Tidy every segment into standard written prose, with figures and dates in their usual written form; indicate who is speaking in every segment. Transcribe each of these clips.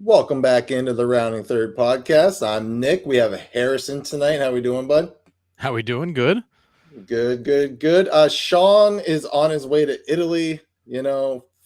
Speaker 1: Welcome back into the Rounding Third podcast. I'm Nick. We have Harrison tonight. How we doing, bud?
Speaker 2: How we doing? Good.
Speaker 1: Good. Sean is on his way to Italy,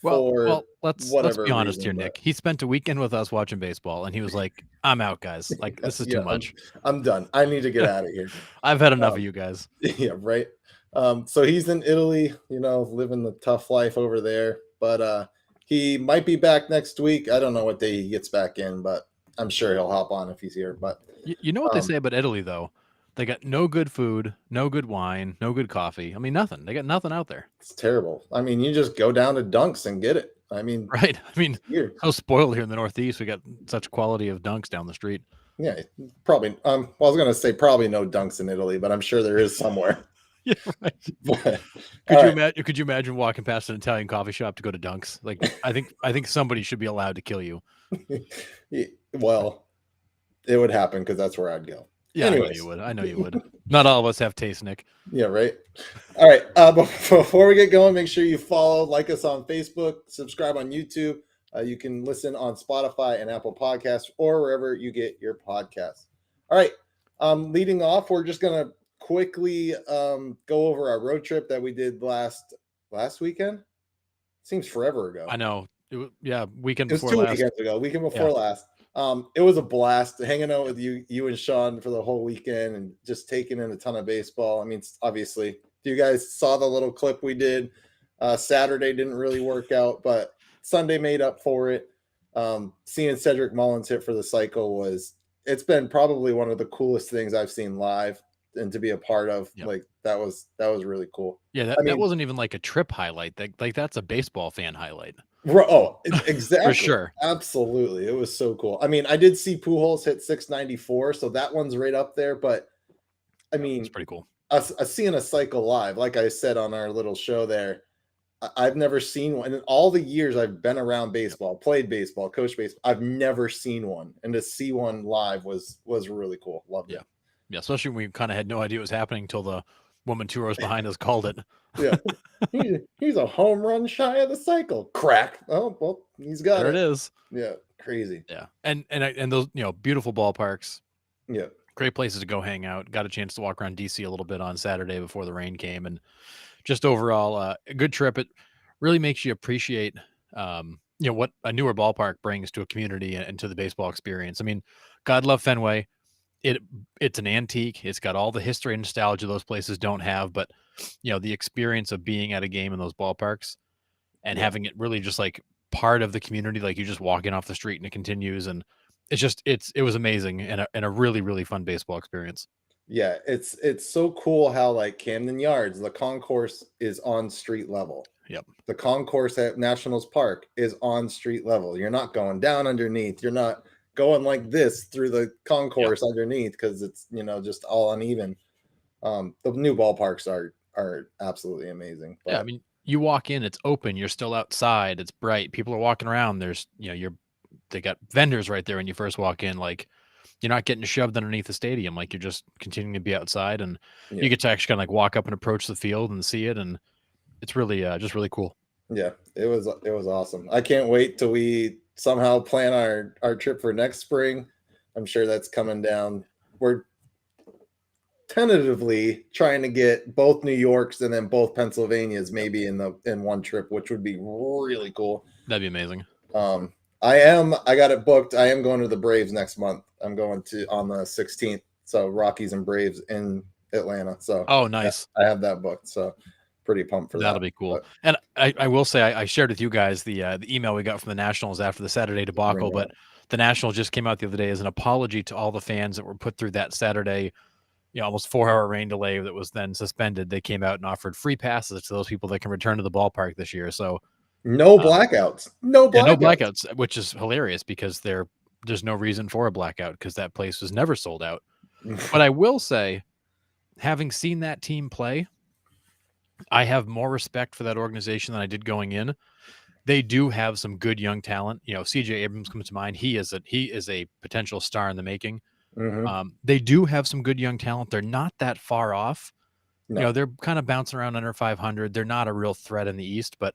Speaker 1: for
Speaker 2: Let's
Speaker 1: whatever
Speaker 2: be honest
Speaker 1: reason.
Speaker 2: here, Nick. He spent a weekend with us watching baseball, and he was like, "I'm out, guys. Like this is too much.
Speaker 1: I'm done. I need to get out of here.
Speaker 2: I've had enough of you guys."
Speaker 1: Yeah, right. So he's in Italy, living the tough life over there. But he might be back next week. I don't know what day he gets back in, but I'm sure he'll hop on if he's here. But
Speaker 2: You know what they say about Italy, though? They got no good food, no good wine, no good coffee. I mean, nothing. They got nothing out there.
Speaker 1: it's terrible. I mean, you just go down to Dunks and get it. I mean,
Speaker 2: Right? I mean,
Speaker 1: here.
Speaker 2: so spoiled here in the Northeast. We got such quality of dunks down the street.
Speaker 1: Yeah, probably. Well, I was gonna say probably no Dunks in Italy, but I'm sure there is somewhere.
Speaker 2: Yeah, right.
Speaker 1: But,
Speaker 2: Could you imagine walking past an Italian coffee shop to go to Dunks? Like, I think somebody should be allowed to kill you.
Speaker 1: well, it would happen because that's where I'd go.
Speaker 2: Yeah,
Speaker 1: Anyways.
Speaker 2: I know you would. Not all of us have taste, Nick.
Speaker 1: Yeah, right. All right. Before we get going, make sure you follow, like us on Facebook, subscribe on YouTube. You can listen on Spotify and Apple Podcasts or wherever you get your podcasts. All right. Leading off, we're just gonna quickly go over our road trip that we did last weekend. Seems forever ago.
Speaker 2: I know. Weekend
Speaker 1: It was
Speaker 2: before
Speaker 1: 2
Speaker 2: last.
Speaker 1: weekends ago. Weekend before last. It was a blast hanging out with you and Sean for the whole weekend and just taking in a ton of baseball. I mean, obviously, you guys saw the little clip we did. Saturday didn't really work out, but Sunday made up for it. Seeing Cedric Mullins hit for the cycle it's been probably one of the coolest things I've seen live and to be a part of.
Speaker 2: Yep.
Speaker 1: Like that was really cool.
Speaker 2: Yeah, that wasn't even like a trip highlight. That's a baseball fan highlight.
Speaker 1: Oh, exactly.
Speaker 2: For sure.
Speaker 1: Absolutely. It was so cool. I mean, I did see Pujols hit 694, so that one's right up there. But I mean,
Speaker 2: it's pretty cool.
Speaker 1: Seeing a cycle live, like I said on our little show there, I've never seen one. In all the years I've been around baseball, played baseball, coached baseball, I've never seen one. And to see one live was really cool. Loved it.
Speaker 2: Yeah, especially when we kind of had no idea what was happening until the woman 2 rows behind us called it.
Speaker 1: Yeah. He's a home run shy of the cycle. Crack. Oh, well, he's got
Speaker 2: it is.
Speaker 1: Yeah, crazy.
Speaker 2: Yeah. And those, beautiful ballparks.
Speaker 1: Yeah.
Speaker 2: Great places to go hang out. Got a chance to walk around DC a little bit on Saturday before the rain came, and just overall a good trip. It really makes you appreciate what a newer ballpark brings to a community and to the baseball experience. I mean, God love Fenway. It's an antique. It's got all the history and nostalgia those places don't have, but the experience of being at a game in those ballparks and having it really just like part of the community, like you just walking off the street and it continues, and it was amazing and a really, really fun baseball experience.
Speaker 1: Yeah, it's so cool how like Camden Yards, the concourse is on street level.
Speaker 2: Yep.
Speaker 1: The concourse at Nationals Park is on street level. You're not going down underneath. You're not going like this through the concourse underneath because it's just all uneven. The new ballparks are absolutely amazing.
Speaker 2: But, I mean, you walk in, it's open, you're still outside, it's bright, people are walking around. There's they got vendors right there when you first walk in, like. You're not getting shoved underneath the stadium. Like you're just continuing to be outside, and you get to actually kind of like walk up and approach the field and see it. And it's really just really cool.
Speaker 1: Yeah, it was awesome. I can't wait till we somehow plan our trip for next spring. I'm sure that's coming down. We're tentatively trying to get both New York's and then both Pennsylvania's maybe in one trip, which would be really cool.
Speaker 2: That'd be amazing.
Speaker 1: I got it booked. I am going to the Braves next month. I'm going on the 16th. So Rockies and Braves in Atlanta. So
Speaker 2: nice.
Speaker 1: I have that booked. So pretty pumped for that.
Speaker 2: That'll be cool. But, and I will say I shared with you guys the email we got from the Nationals after the Saturday debacle. But the Nationals just came out the other day as an apology to all the fans that were put through that Saturday, almost 4-hour rain delay that was then suspended. They came out and offered free passes to those people that can return to the ballpark this year. So
Speaker 1: no blackouts. No blackouts,
Speaker 2: which is hilarious because there's no reason for a blackout because that place was never sold out. But I will say, having seen that team play, I have more respect for that organization than I did going in. They do have some good young talent. CJ Abrams comes to mind. He is a potential star in the making.
Speaker 1: Mm-hmm.
Speaker 2: They do have some good young talent. They're not that far off.
Speaker 1: No.
Speaker 2: They're kind of bouncing around under 500. They're not a real threat in the East, but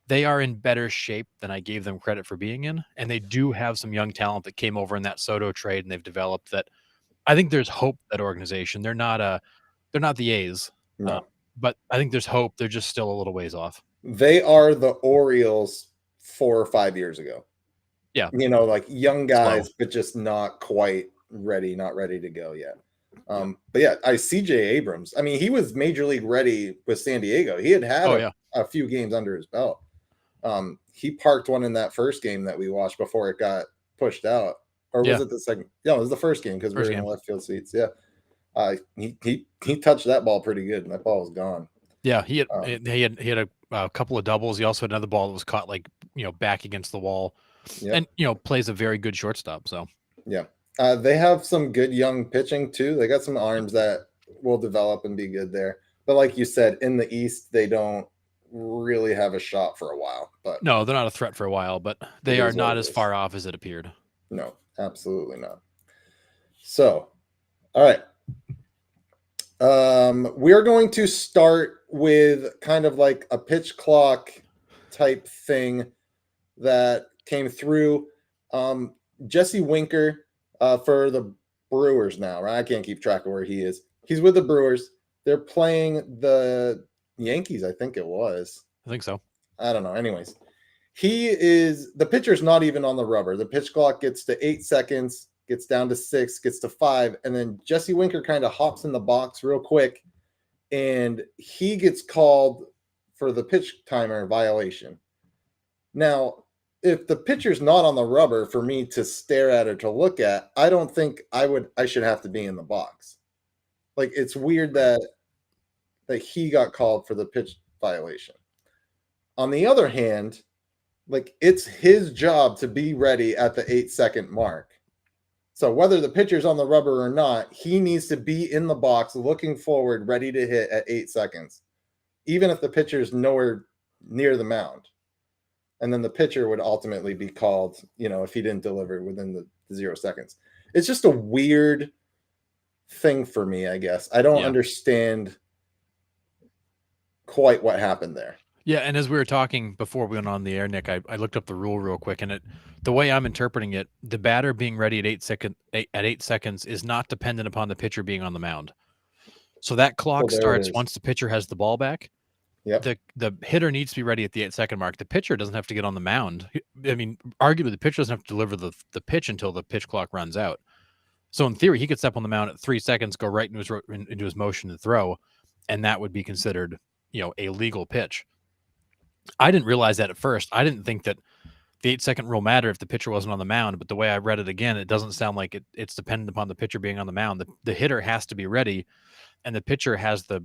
Speaker 2: they are in better shape than I gave them credit for being in, and they do have some young talent that came over in that Soto trade, and they've developed that. I think there's hope for that organization. They're not the A's, uh,
Speaker 1: No,
Speaker 2: but I think there's hope. They're just still a little ways off.
Speaker 1: they are the Orioles 4 or 5 years ago.
Speaker 2: Yeah,
Speaker 1: Like young
Speaker 2: slow.
Speaker 1: guys, but just not quite ready, not ready to go yet. But yeah, CJ Abrams. I mean, he was major league ready with San Diego. He had
Speaker 2: Oh
Speaker 1: a,
Speaker 2: yeah,
Speaker 1: a few games under his belt. He parked one in that first game that we watched before it got pushed out. Or was
Speaker 2: yeah.
Speaker 1: it the second? No, it was the first game because we
Speaker 2: First
Speaker 1: were in
Speaker 2: game.
Speaker 1: the left field seats. Yeah. He touched that ball pretty good, and that ball was gone.
Speaker 2: Yeah,
Speaker 1: Um,
Speaker 2: he had a couple of doubles. He also had another ball that was caught like back against the wall,
Speaker 1: yep.
Speaker 2: and plays a very good shortstop. So
Speaker 1: Yeah. They have some good young pitching too. They got some arms that will develop and be good there. But like you said, in the East, they don't really have a shot for a while. But
Speaker 2: no, they're not a threat for a while, but
Speaker 1: it
Speaker 2: they are
Speaker 1: is what
Speaker 2: not
Speaker 1: it
Speaker 2: as
Speaker 1: is.
Speaker 2: far off as it appeared.
Speaker 1: No, absolutely not. So, all right. We're going to start with kind of like a pitch clock type thing that came through. Jesse Winker for the Brewers now, right? I can't keep track of where he is. He's with the Brewers. They're playing the Yankees, I think it was.
Speaker 2: I think so.
Speaker 1: I don't know. Anyways, the pitcher's not even on the rubber. The pitch clock gets to 8 seconds, gets down to 6, gets to 5, and then Jesse Winker kind of hops in the box real quick, and he gets called for the pitch timer violation. Now, if the pitcher's not on the rubber for me to stare at or to look at, I don't think I should have to be in the box. Like, it's weird that he got called for the pitch violation. On the other hand, like, it's his job to be ready at the 8-second mark. So whether the pitcher's on the rubber or not, he needs to be in the box looking forward, ready to hit at 8 seconds, even if the pitcher's nowhere near the mound. And then the pitcher would ultimately be called, if he didn't deliver within the 0 seconds. It's just a weird thing for me, I guess. I don't understand quite what happened there.
Speaker 2: Yeah, and as we were talking before we went on the air, Nick, I looked up the rule real quick, and the way I'm interpreting it, the batter being ready at 8 seconds is not dependent upon the pitcher being on the mound. So that clock starts once the pitcher has the ball back.
Speaker 1: Yep.
Speaker 2: The hitter needs to be ready at the 8-second mark. The pitcher doesn't have to get on the mound. I mean, arguably, the pitcher doesn't have to deliver the pitch until the pitch clock runs out. So in theory, he could step on the mound at 3 seconds, go right into his motion to throw, and that would be considered, a legal pitch. I didn't realize that at first. I didn't think that the 8-second rule mattered if the pitcher wasn't on the mound, but the way I read it again, it doesn't sound like it's dependent upon the pitcher being on the mound. The hitter has to be ready, and the pitcher has the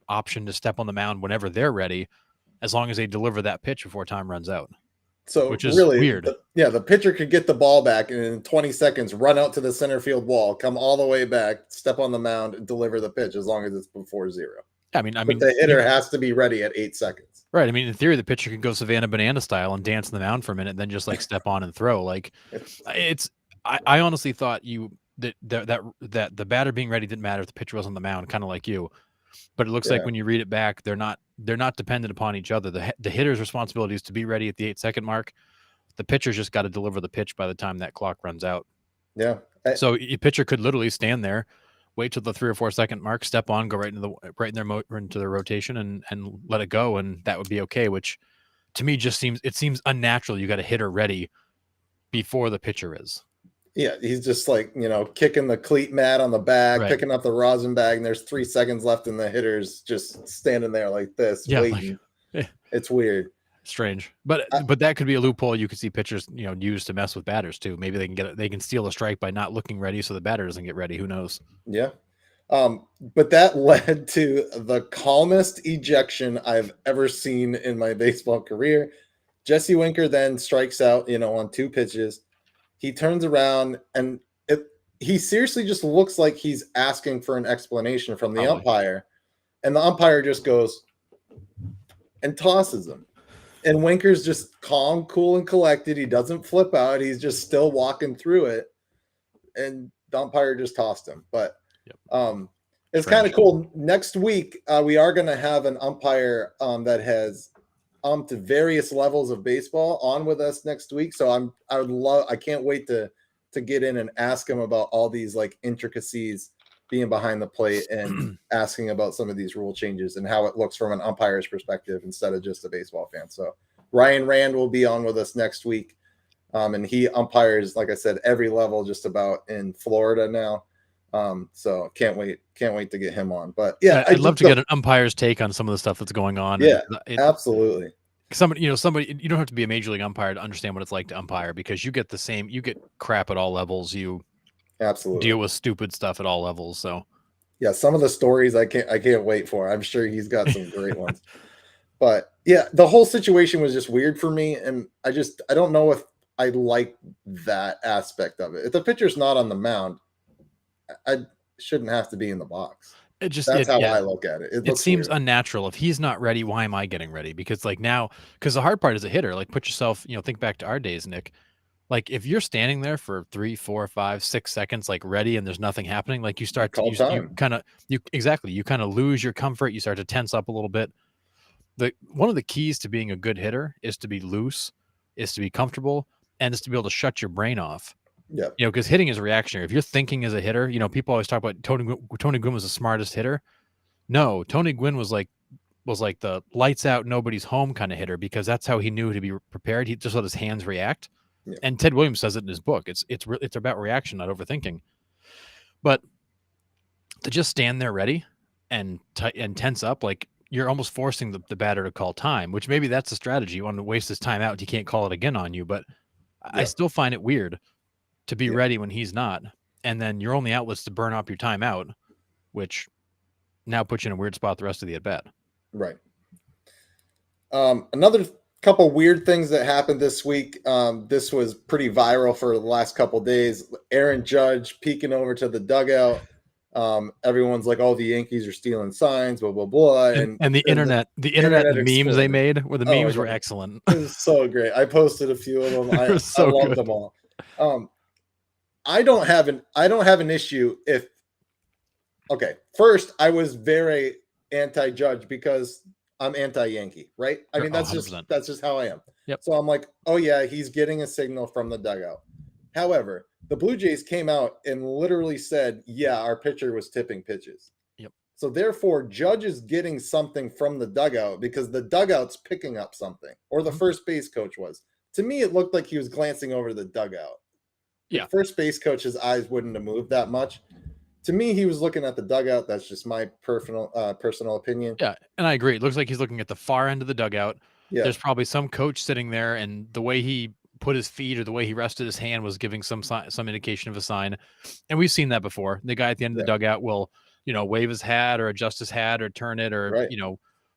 Speaker 2: option to step on the mound whenever they're ready, as long as they deliver that pitch before time runs out.
Speaker 1: So
Speaker 2: which is
Speaker 1: really,
Speaker 2: weird.
Speaker 1: The pitcher could get the ball back and in 20 seconds run out to the center field wall, come all the way back, step on the mound, and deliver the pitch as long as it's before 0.
Speaker 2: I mean,
Speaker 1: but the hitter has to be ready at 8 seconds.
Speaker 2: Right. I mean, in theory, the pitcher could go Savannah Banana style and dance on the mound for a minute, and then just like step on and throw. Like, I honestly thought that the batter being ready didn't matter if the pitcher was on the mound, kind of like you. But it looks like when you read it back, they're not dependent upon each other. The hitter's responsibility is to be ready at the 8-second mark. The pitcher's just got to deliver the pitch by the time that clock runs out.
Speaker 1: Yeah.
Speaker 2: So a pitcher could literally stand there, wait till the 3 or 4 second mark, step on, go into their rotation and let it go, and that would be okay. Which to me just seems unnatural. You got a hitter ready before the pitcher is.
Speaker 1: Yeah, he's just like, kicking the cleat mat on the bag, picking up the rosin bag, and there's 3 seconds left, and the hitter's just standing there like this, waiting. It's weird.
Speaker 2: Strange. But that could be a loophole you could see pitchers, use to mess with batters too. Maybe they can steal a strike by not looking ready so the batter doesn't get ready. Who knows?
Speaker 1: Yeah. But that led to the calmest ejection I've ever seen in my baseball career. Jesse Winker then strikes out, on 2 pitches. He turns around and he seriously just looks like he's asking for an explanation from the umpire. And the umpire just goes and tosses him. And Winker's just calm, cool, and collected. He doesn't flip out. He's just still walking through it. And the umpire just tossed him. But it's kind of cool. Next week, we are going to have an umpire that has to various levels of baseball on with us next week. So I can't wait to get in and ask him about all these like intricacies being behind the plate and asking about some of these rule changes and how it looks from an umpire's perspective instead of just a baseball fan. So Ryan Rand will be on with us next week. And he umpires, like I said, every level just about in Florida now. So can't wait to get him on. But yeah,
Speaker 2: I'd love to get an umpire's take on some of the stuff that's going on.
Speaker 1: Yeah, absolutely.
Speaker 2: Somebody, you don't have to be a major league umpire to understand what it's like to umpire, because you get crap at all levels. You
Speaker 1: absolutely
Speaker 2: deal with stupid stuff at all levels. So
Speaker 1: yeah, some of the stories I can't wait for. I'm sure he's got some great ones. But yeah, the whole situation was just weird for me. And I don't know if I like that aspect of it. If the pitcher's not on the mound, I shouldn't have to be in the box. That's how I look at it.
Speaker 2: It seems unnatural. If he's not ready, why am I getting ready? Because the hard part is a hitter. Like, put yourself, think back to our days, Nick. Like, if you're standing there for 3, 4, 5, 6 seconds, like ready, and there's nothing happening, like you start to you kind of lose your comfort. You start to tense up a little bit. One of the keys to being a good hitter is to be loose, is to be comfortable, and is to be able to shut your brain off.
Speaker 1: Yeah.
Speaker 2: Because hitting is reactionary. If you're thinking as a hitter, people always talk about Tony Gwynn was the smartest hitter. No, Tony Gwynn was like the lights out, nobody's home kind of hitter, because that's how he knew to be prepared. He just let his hands react. Yeah. And Ted Williams says it in his book. It's about reaction, not overthinking. But to just stand there ready and tense up, like you're almost forcing the batter to call time, which maybe that's the strategy. You want to waste his time out, he can't call it again on you. But I still find it weird to be ready when he's not, and then your only outlet's to burn up your timeout, which now puts you in a weird spot the rest of the at bat.
Speaker 1: Right. Another couple weird things that happened this week. This was pretty viral for the last couple days. Aaron Judge peeking over to the dugout. Everyone's like, "Oh, the Yankees are stealing signs," blah blah blah. And
Speaker 2: the internet memes they made, where the memes were excellent.
Speaker 1: It was so great. I posted a few of them. I loved them all. I don't have an issue if. Okay, first I was very anti-Judge because I'm anti-Yankee, right? I mean, that's 100%. Just how I am.
Speaker 2: Yep.
Speaker 1: So I'm like, oh yeah, he's getting a signal from the dugout. However, the Blue Jays came out and literally said, yeah, our pitcher was tipping pitches.
Speaker 2: Yep.
Speaker 1: So therefore, Judge is getting something from the dugout because the dugout's picking up something, or the first base coach was. To me, it looked like he was glancing over the dugout.
Speaker 2: Yeah.
Speaker 1: The first base coach's eyes wouldn't have moved that much. To me, he was looking at the dugout. That's just my personal opinion.
Speaker 2: Yeah, and I agree. It looks like he's looking at the far end of the dugout.
Speaker 1: Yeah.
Speaker 2: There's probably some coach sitting there, and the way he put his feet or the way he rested his hand was giving some indication of a sign. And we've seen that before. The guy at the end of the dugout will, wave his hat or adjust his hat or turn it or,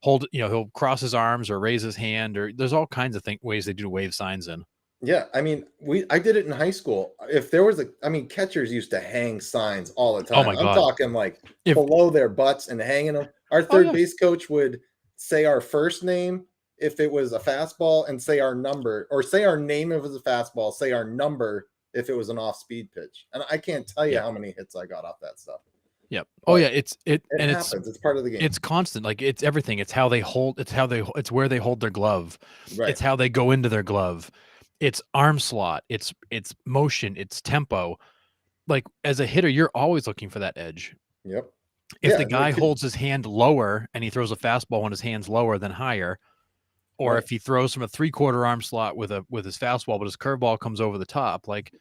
Speaker 2: hold, he'll cross his arms or raise his hand, or there's all kinds of ways they do wave signs in.
Speaker 1: Yeah, I mean, I did it in high school. If there was catchers used to hang signs all the time.
Speaker 2: Oh my God.
Speaker 1: I'm talking like below their butts and hanging them. Our third base coach would say our first name if it was a fastball and say our number, or say our name if it was a fastball, say our number if it was an off-speed pitch. And I can't tell you how many hits I got off that stuff.
Speaker 2: Yep. Oh yeah, it
Speaker 1: happens. It's part of the game.
Speaker 2: It's constant. Like, it's everything. It's how they hold. It's where they hold their glove.
Speaker 1: Right.
Speaker 2: It's how they go into their glove. It's arm slot, it's motion, it's tempo. Like, as a hitter, you're always looking for that edge.
Speaker 1: Yep.
Speaker 2: If the guy holds his hand lower and he throws a fastball when his hand's lower than higher, or if he throws from a 3/4 arm slot with his fastball, but his curveball comes over the top, like,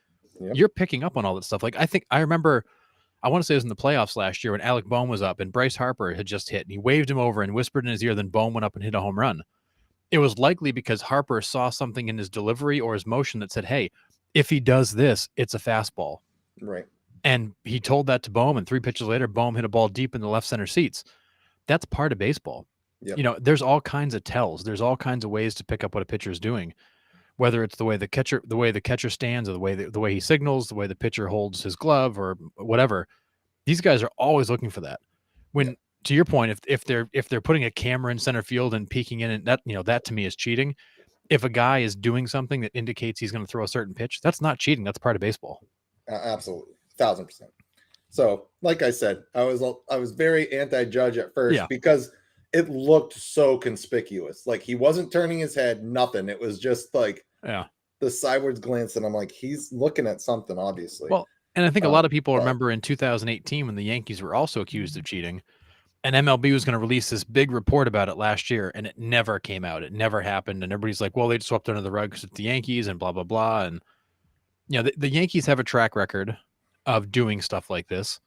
Speaker 2: you're picking up on all that stuff. Like, I remember, I want to say it was in the playoffs last year when Alec Bohm was up and Bryce Harper had just hit, and he waved him over and whispered in his ear, then Bohm went up and hit a home run. It was likely because Harper saw something in his delivery or his motion that said, hey, if he does this, it's a fastball.
Speaker 1: Right.
Speaker 2: And he told that to Bohm, and 3 pitches later, Bohm hit a ball deep in the left center seats. That's part of baseball.
Speaker 1: Yep.
Speaker 2: There's all kinds of tells. There's all kinds of ways to pick up what a pitcher is doing, whether it's the way the catcher stands, or the way he signals, the way the pitcher holds his glove, or whatever. These guys are always looking for that. To your point, if they're putting a camera in center field and peeking in, and that to me is cheating. If a guy is doing something that indicates he's going to throw a certain pitch, that's not cheating. That's part of baseball.
Speaker 1: Absolutely, 1000%. So, like I said, I was very anti-Judge at first because it looked so conspicuous. Like he wasn't turning his head, nothing. It was just like
Speaker 2: Yeah.
Speaker 1: the sideways glance, and I'm like, he's looking at something, obviously.
Speaker 2: Well, and I think a lot of people
Speaker 1: But
Speaker 2: remember in 2018 when the Yankees were also accused of cheating, and MLB was going to release this big report about it last year, and it never came out. It never happened, and everybody's like, "Well, they just swept under the rug because it's the Yankees," and blah blah blah. And the Yankees have a track record of doing stuff like this,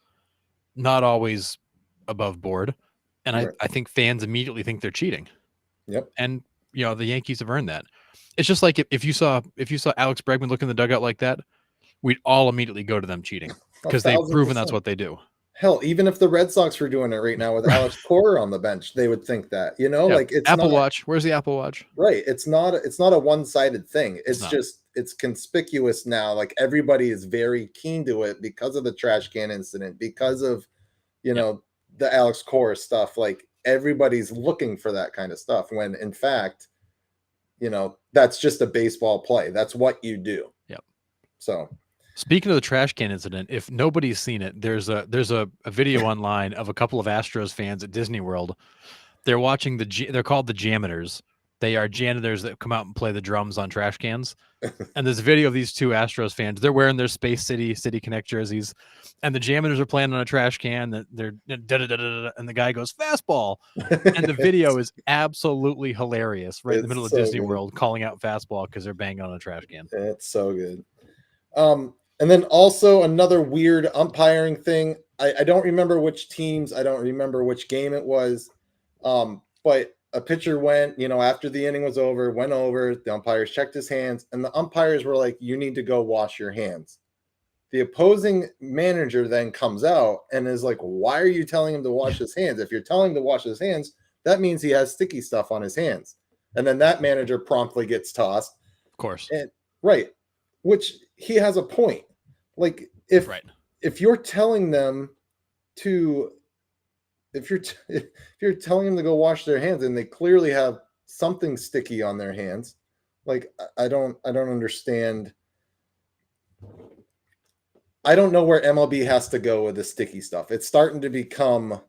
Speaker 2: not always above board, and
Speaker 1: right.
Speaker 2: I think fans immediately think they're cheating,
Speaker 1: Yep.
Speaker 2: and the Yankees have earned that. It's just like if you saw Alex Bregman look in the dugout like that, we'd all immediately go to them cheating because they've proven that's
Speaker 1: 1,000%.
Speaker 2: what they do.
Speaker 1: Hell, even if the Red Sox were doing it right now with Alex Cora on the bench, they would think that,
Speaker 2: Yeah.
Speaker 1: like it's
Speaker 2: Apple
Speaker 1: not
Speaker 2: Watch. Where's the Apple Watch?
Speaker 1: right. It's not a one-sided thing. It's
Speaker 2: not.
Speaker 1: just it's conspicuous now. Like everybody is very keen to it because of the trash can incident, because of the Alex Cora stuff. Like everybody's looking for that kind of stuff when in fact, that's just a baseball play. That's what you do.
Speaker 2: Yep.
Speaker 1: So
Speaker 2: speaking of the trash can incident, if nobody's seen it, there's a video online of a couple of Astros fans at Disney World. They're watching they're called the Jammers. They are janitors that come out and play the drums on trash cans. And there's a video of these two Astros fans. They're wearing their Space City Connect jerseys, and the Jammers are playing on a trash can. That they're and the guy goes fastball, and the video is absolutely hilarious. Right in the middle of Disney World, calling out fastball because they're banging on a trash can.
Speaker 1: It's so good. And then also another weird umpiring thing. I don't remember which teams. I don't remember which game it was. But a pitcher went, after the inning was over, went over, the umpires checked his hands, and the umpires were like, you need to go wash your hands. The opposing manager then comes out and is like, why are you telling him to wash his hands? If you're telling him to wash his hands, that means he has sticky stuff on his hands. And then that manager promptly gets tossed.
Speaker 2: Of course.
Speaker 1: And right. Which he has a point. Like if you're telling them to if you're telling them to go wash their hands and they clearly have something sticky on their hands, like I don't understand. I don't know where MLB has to go with the sticky stuff. It's starting to become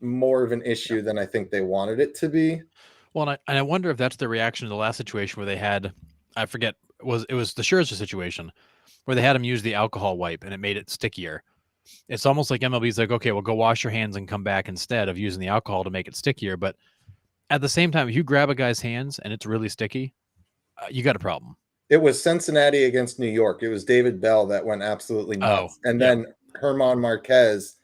Speaker 1: more of an issue than I think they wanted it to be.
Speaker 2: Well, and I wonder if that's the reaction to the last situation where they had, I forget, it was the Scherzer situation where they had him use the alcohol wipe and it made it stickier. It's almost like MLB's like, okay, well, go wash your hands and come back instead of using the alcohol to make it stickier. But at the same time, if you grab a guy's hands and it's really sticky, you got a problem.
Speaker 1: It was Cincinnati against New York. It was David Bell that went absolutely nuts. And then German Marquez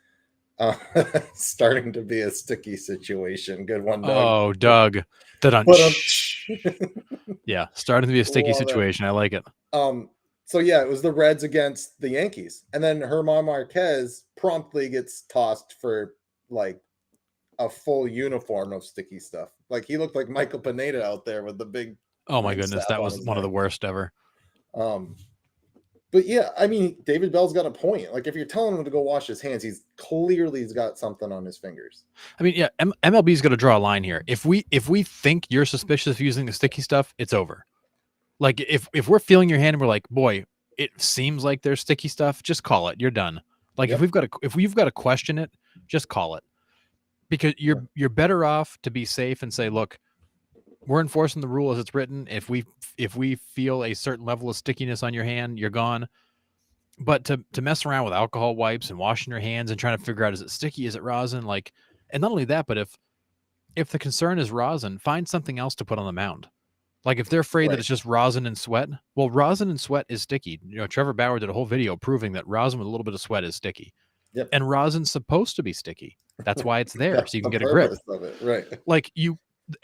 Speaker 1: starting to be a sticky situation. Good one, Doug.
Speaker 2: Oh, Doug. Yeah, starting to be a sticky situation. I like it.
Speaker 1: So yeah, it was the Reds against the Yankees, and then German Marquez promptly gets tossed for like a full uniform of sticky stuff. Like he looked like Michael Pineda out there with the big.
Speaker 2: Oh my goodness, that was one of the worst ever.
Speaker 1: But yeah, I mean, David Bell's got a point. Like if you're telling him to go wash his hands, he's got something on his fingers.
Speaker 2: I mean, yeah, MLB's going to draw a line here. If we think you're suspicious of using the sticky stuff, it's over. Like if we're feeling your hand and we're like, boy, it seems like there's sticky stuff, just call it. You're done. Like if you've got to question it, just call it. Because you're better off to be safe and say, look, we're enforcing the rule as it's written. If we feel a certain level of stickiness on your hand, you're gone. But to mess around with alcohol wipes and washing your hands and trying to figure out, is it sticky, is it rosin? Like, and not only that, but if the concern is rosin, find something else to put on the mound. Like if they're afraid that it's just rosin and sweat, well, rosin and sweat is sticky. Trevor Bauer did a whole video proving that rosin with a little bit of sweat is sticky.
Speaker 1: Yep.
Speaker 2: And rosin's supposed to be sticky. That's why it's there, so you can get a grip.
Speaker 1: Of it. Right.
Speaker 2: Like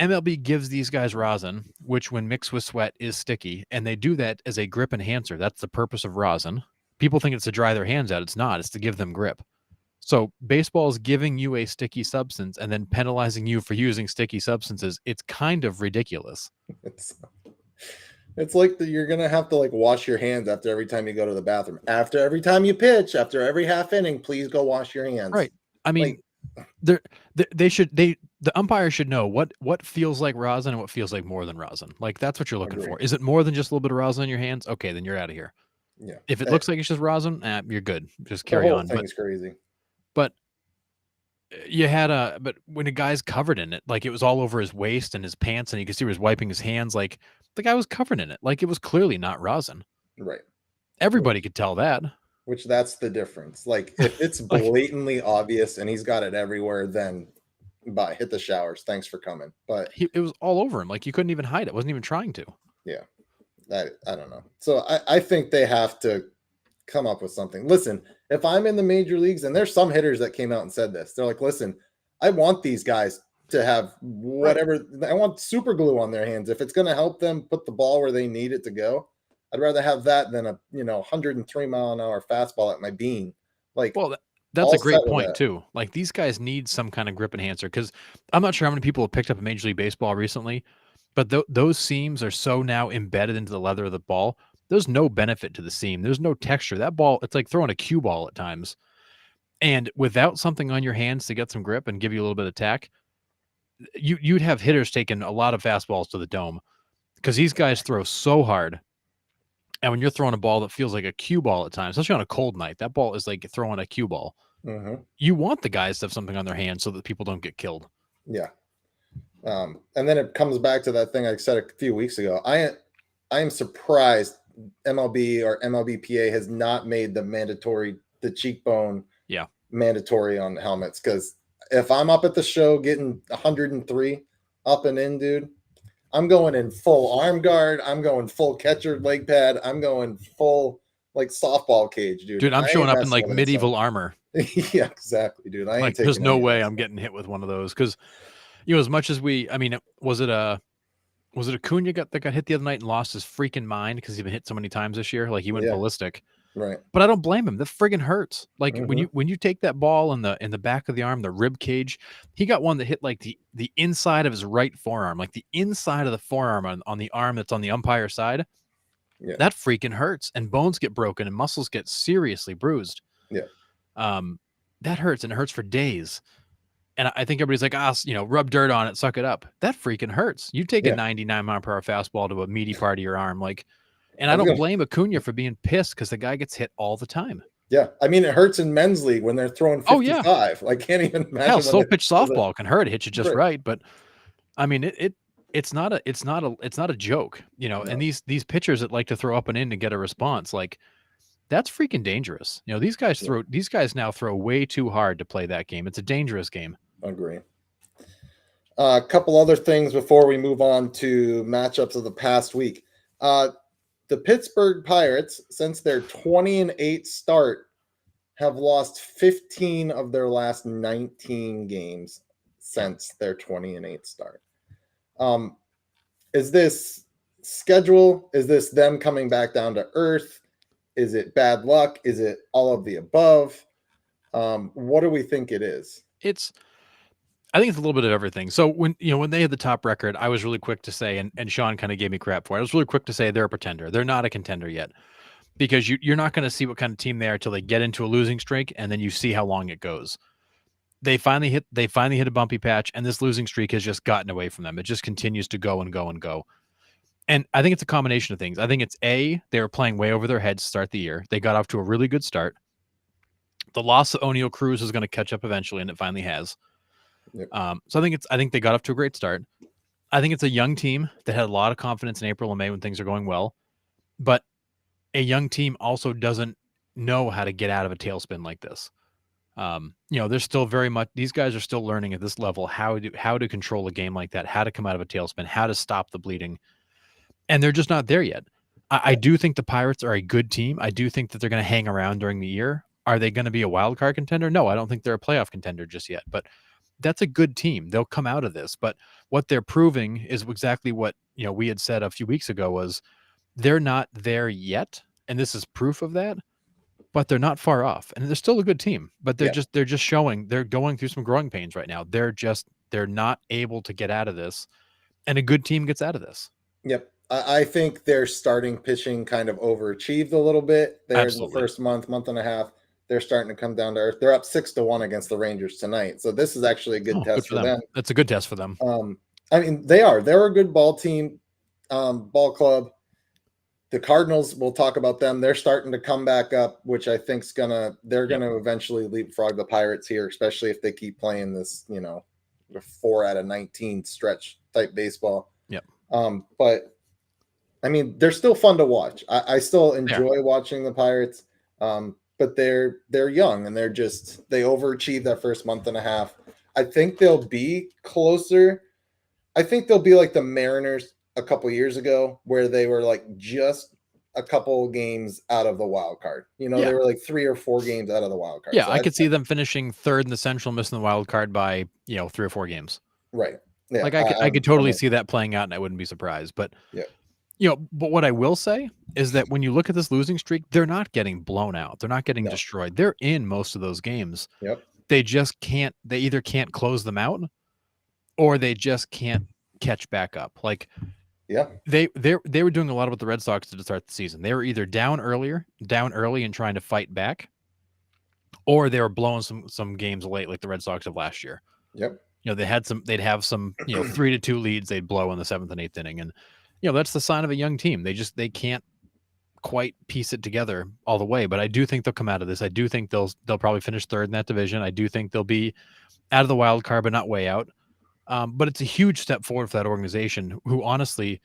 Speaker 2: MLB gives these guys rosin, which when mixed with sweat is sticky, and they do that as a grip enhancer. That's the purpose of rosin. People think it's to dry their hands out. It's not. It's to give them grip. So baseball is giving you a sticky substance and then penalizing you for using sticky substances. It's kind of ridiculous.
Speaker 1: It's like you're going to have to like wash your hands after every time you go to the bathroom. After every time you pitch, after every half inning, please go wash your hands.
Speaker 2: Right. I mean, the umpire should know what feels like rosin and what feels like more than rosin. Like that's what you're looking for. Is it more than just a little bit of rosin on your hands? Okay, then you're out of here.
Speaker 1: Yeah.
Speaker 2: If it looks like it's just rosin, you're good. Just carry on.
Speaker 1: Thing's crazy.
Speaker 2: But You had a but when a guy's covered in it, like, it was all over his waist and his pants, and you could see he was wiping his hands, like, the guy was covered in it, like, it was clearly not rosin.
Speaker 1: Right.
Speaker 2: Everybody could tell that.
Speaker 1: Which that's the difference. Like if it's
Speaker 2: Like,
Speaker 1: blatantly obvious and he's got it everywhere, then bye, hit the showers. Thanks for coming. But
Speaker 2: it was all over him, like, you couldn't even hide it, wasn't even trying to.
Speaker 1: yeah, I don't know. So I think they have to come up with something. Listen, if I'm in the major leagues, and there's some hitters that came out and said this, they're like, listen, I want these guys to have
Speaker 2: Right.
Speaker 1: whatever, I want super glue on their hands. If it's going to help them put the ball where they need it to go, I'd rather have that than a 103-mile-an-hour fastball at my bean. Like,
Speaker 2: Well, that's a
Speaker 1: all set
Speaker 2: great
Speaker 1: with
Speaker 2: point
Speaker 1: that.
Speaker 2: too. Like, these guys need some kind of grip enhancer because I'm not sure how many people have picked up a Major League Baseball recently, but those seams are so now embedded into the leather of the ball. There's no benefit to the seam. There's no texture. That ball, it's like throwing a cue ball at times. And without something on your hands to get some grip and give you a little bit of tack, you'd have hitters taking a lot of fastballs to the dome because these guys throw so hard. And when you're throwing a ball that feels like a cue ball at times, especially on a cold night, that ball is like throwing a cue ball.
Speaker 1: Mhm.
Speaker 2: You want the guys to have something on their hands so that people don't get killed.
Speaker 1: Yeah. And then it comes back to that thing I said a few weeks ago. I am surprised MLB or MLBPA has not made the cheekbone
Speaker 2: Yeah.
Speaker 1: mandatory on helmets. Because if I'm up at the show getting 103 up and in, dude, I'm going in full arm guard. I'm going full catcher leg pad. I'm going full like softball cage, dude.
Speaker 2: Dude, I'm
Speaker 1: I
Speaker 2: showing
Speaker 1: ain't
Speaker 2: up in
Speaker 1: messing
Speaker 2: like
Speaker 1: with that stuff.
Speaker 2: medieval armor.
Speaker 1: Yeah, exactly, dude. I ain't
Speaker 2: Like, there's
Speaker 1: taking
Speaker 2: no
Speaker 1: any of
Speaker 2: way
Speaker 1: that
Speaker 2: I'm
Speaker 1: stuff.
Speaker 2: getting hit with one of those because, as much as I mean, was it Acuna that got hit the other night and lost his freaking mind because he's been hit so many times this year? Like, he went
Speaker 1: Yeah,
Speaker 2: ballistic.
Speaker 1: right.
Speaker 2: But I don't blame him. That friggin' hurts. Like, when
Speaker 1: Hmm.
Speaker 2: you take that ball in the back of the arm, the rib cage, he got one that hit like the inside of his right forearm, like the inside of the forearm on the arm that's on the umpire side.
Speaker 1: Yeah,
Speaker 2: That freaking hurts, and bones get broken and muscles get seriously bruised.
Speaker 1: yeah,
Speaker 2: Um, that hurts, and it hurts for days. And I think everybody's like, rub dirt on it, suck it up. That freaking hurts. You take a
Speaker 1: yeah.
Speaker 2: 99-mile-per-hour fastball to a meaty part of your arm, like, and
Speaker 1: I
Speaker 2: I
Speaker 1: was
Speaker 2: don't
Speaker 1: gonna
Speaker 2: blame Acuna for being pissed because the guy gets hit all the time.
Speaker 1: Yeah, I mean, it hurts in men's league when they're throwing
Speaker 2: Oh yeah,
Speaker 1: 55. Like, can't even
Speaker 2: hell,
Speaker 1: imagine when
Speaker 2: slow
Speaker 1: they're
Speaker 2: pitch softball can hurt. It hits you just
Speaker 1: right.
Speaker 2: right, but I mean, it's not a joke, And
Speaker 1: No,
Speaker 2: these pitchers that like to throw up and in to get a response, like, that's freaking dangerous.
Speaker 1: yeah,
Speaker 2: These guys now throw way too hard to play that game. It's a dangerous game.
Speaker 1: agree. A couple other things before we move on to matchups of the past week. Uh, the Pittsburgh Pirates, since their 20-8 start, have lost 15 of their last 19 games
Speaker 2: Yeah.
Speaker 1: since their 20-8 start. Um, is this schedule? Is this them coming back down to earth? Is it bad luck? Is it all of the above? What do we think it is?
Speaker 2: It's I think it's a little bit of everything. So when they had the top record, I was really quick to say, and Sean kind of gave me crap for it. I was really quick to say they're a pretender. They're not a contender yet because you're not going to see what kind of team they are till they get into a losing streak, and then you see how long it goes. They finally hit a bumpy patch, and this losing streak has just gotten away from them. It just continues to go and go and go. And I think it's a combination of things. I think it's they were playing way over their heads to start the year. They got off to a really good start. The loss of O'Neal Cruz is going to catch up eventually, and it finally has.
Speaker 1: Yep.
Speaker 2: So I think they got off to a great start. I think it's a young team that had a lot of confidence in April and May when things are going well, but a young team also doesn't know how to get out of a tailspin like this. There's still very much these guys are still learning at this level how to control a game like that, how to come out of a tailspin, how to stop the bleeding, and they're just not there yet. I do think the Pirates are a good team. I do think that they're going to hang around during the year. Are they going to be a wild card contender? No, I don't think they're a playoff contender just yet, but that's a good team. They'll come out of this. But what they're proving is exactly what we had said a few weeks ago was they're not there yet, and this is proof of that. But they're not far off, and they're still a good team. But
Speaker 1: Yeah.
Speaker 2: they're just showing they're going through some growing pains right now. They're not able to get out of this, and a good team gets out of this.
Speaker 1: Yep. I think their starting pitching kind of overachieved a little bit there in the
Speaker 2: Absolutely.
Speaker 1: first month and a half. They're starting to come down to earth. They're up 6-1 against the Rangers tonight. So this is actually a good
Speaker 2: Oh, good
Speaker 1: test
Speaker 2: for
Speaker 1: for
Speaker 2: them.
Speaker 1: them.
Speaker 2: That's a good test for them.
Speaker 1: I mean, they're a good ball team, ball club. The Cardinals, we'll talk about them. They're starting to come back up, which I think's they're
Speaker 2: Yep.
Speaker 1: gonna eventually leapfrog the Pirates here, especially if they keep playing this, the 4 out of 19 stretch type baseball.
Speaker 2: Yep.
Speaker 1: But I mean, they're still fun to watch. I still
Speaker 2: Yeah.
Speaker 1: enjoy watching the Pirates. But they're young and they overachieved that first month and a half. I think they'll be closer. I think they'll be like the Mariners a couple years ago, where they were like just a couple games out of the wild card. They were like 3 or 4 games out of the wild card.
Speaker 2: Yeah,
Speaker 1: So
Speaker 2: I could see them finishing third in the Central, missing the wild card by 3 or 4 games.
Speaker 1: Right. Yeah.
Speaker 2: Like I could totally see that playing out, and I wouldn't be surprised. But but what I will say is that when you look at this losing streak, they're not getting blown out. They're not getting destroyed. They're in most of those games.
Speaker 1: Yep.
Speaker 2: They just can't. They either can't close them out, or they just can't catch back up. Like, they were doing a lot with the Red Sox to start the season. They were either down early and trying to fight back, or they were blowing some games late, like the Red Sox of last year.
Speaker 1: Yep.
Speaker 2: They'd have some 3-2 leads they'd blow in the 7th and 8th inning, and that's the sign of a young team. They can't quite piece it together all the way. But I do think they'll come out of this. I do think they'll probably finish third in that division. I do think they'll be out of the wild card, but not way out. But it's a huge step forward for that organization, who honestly,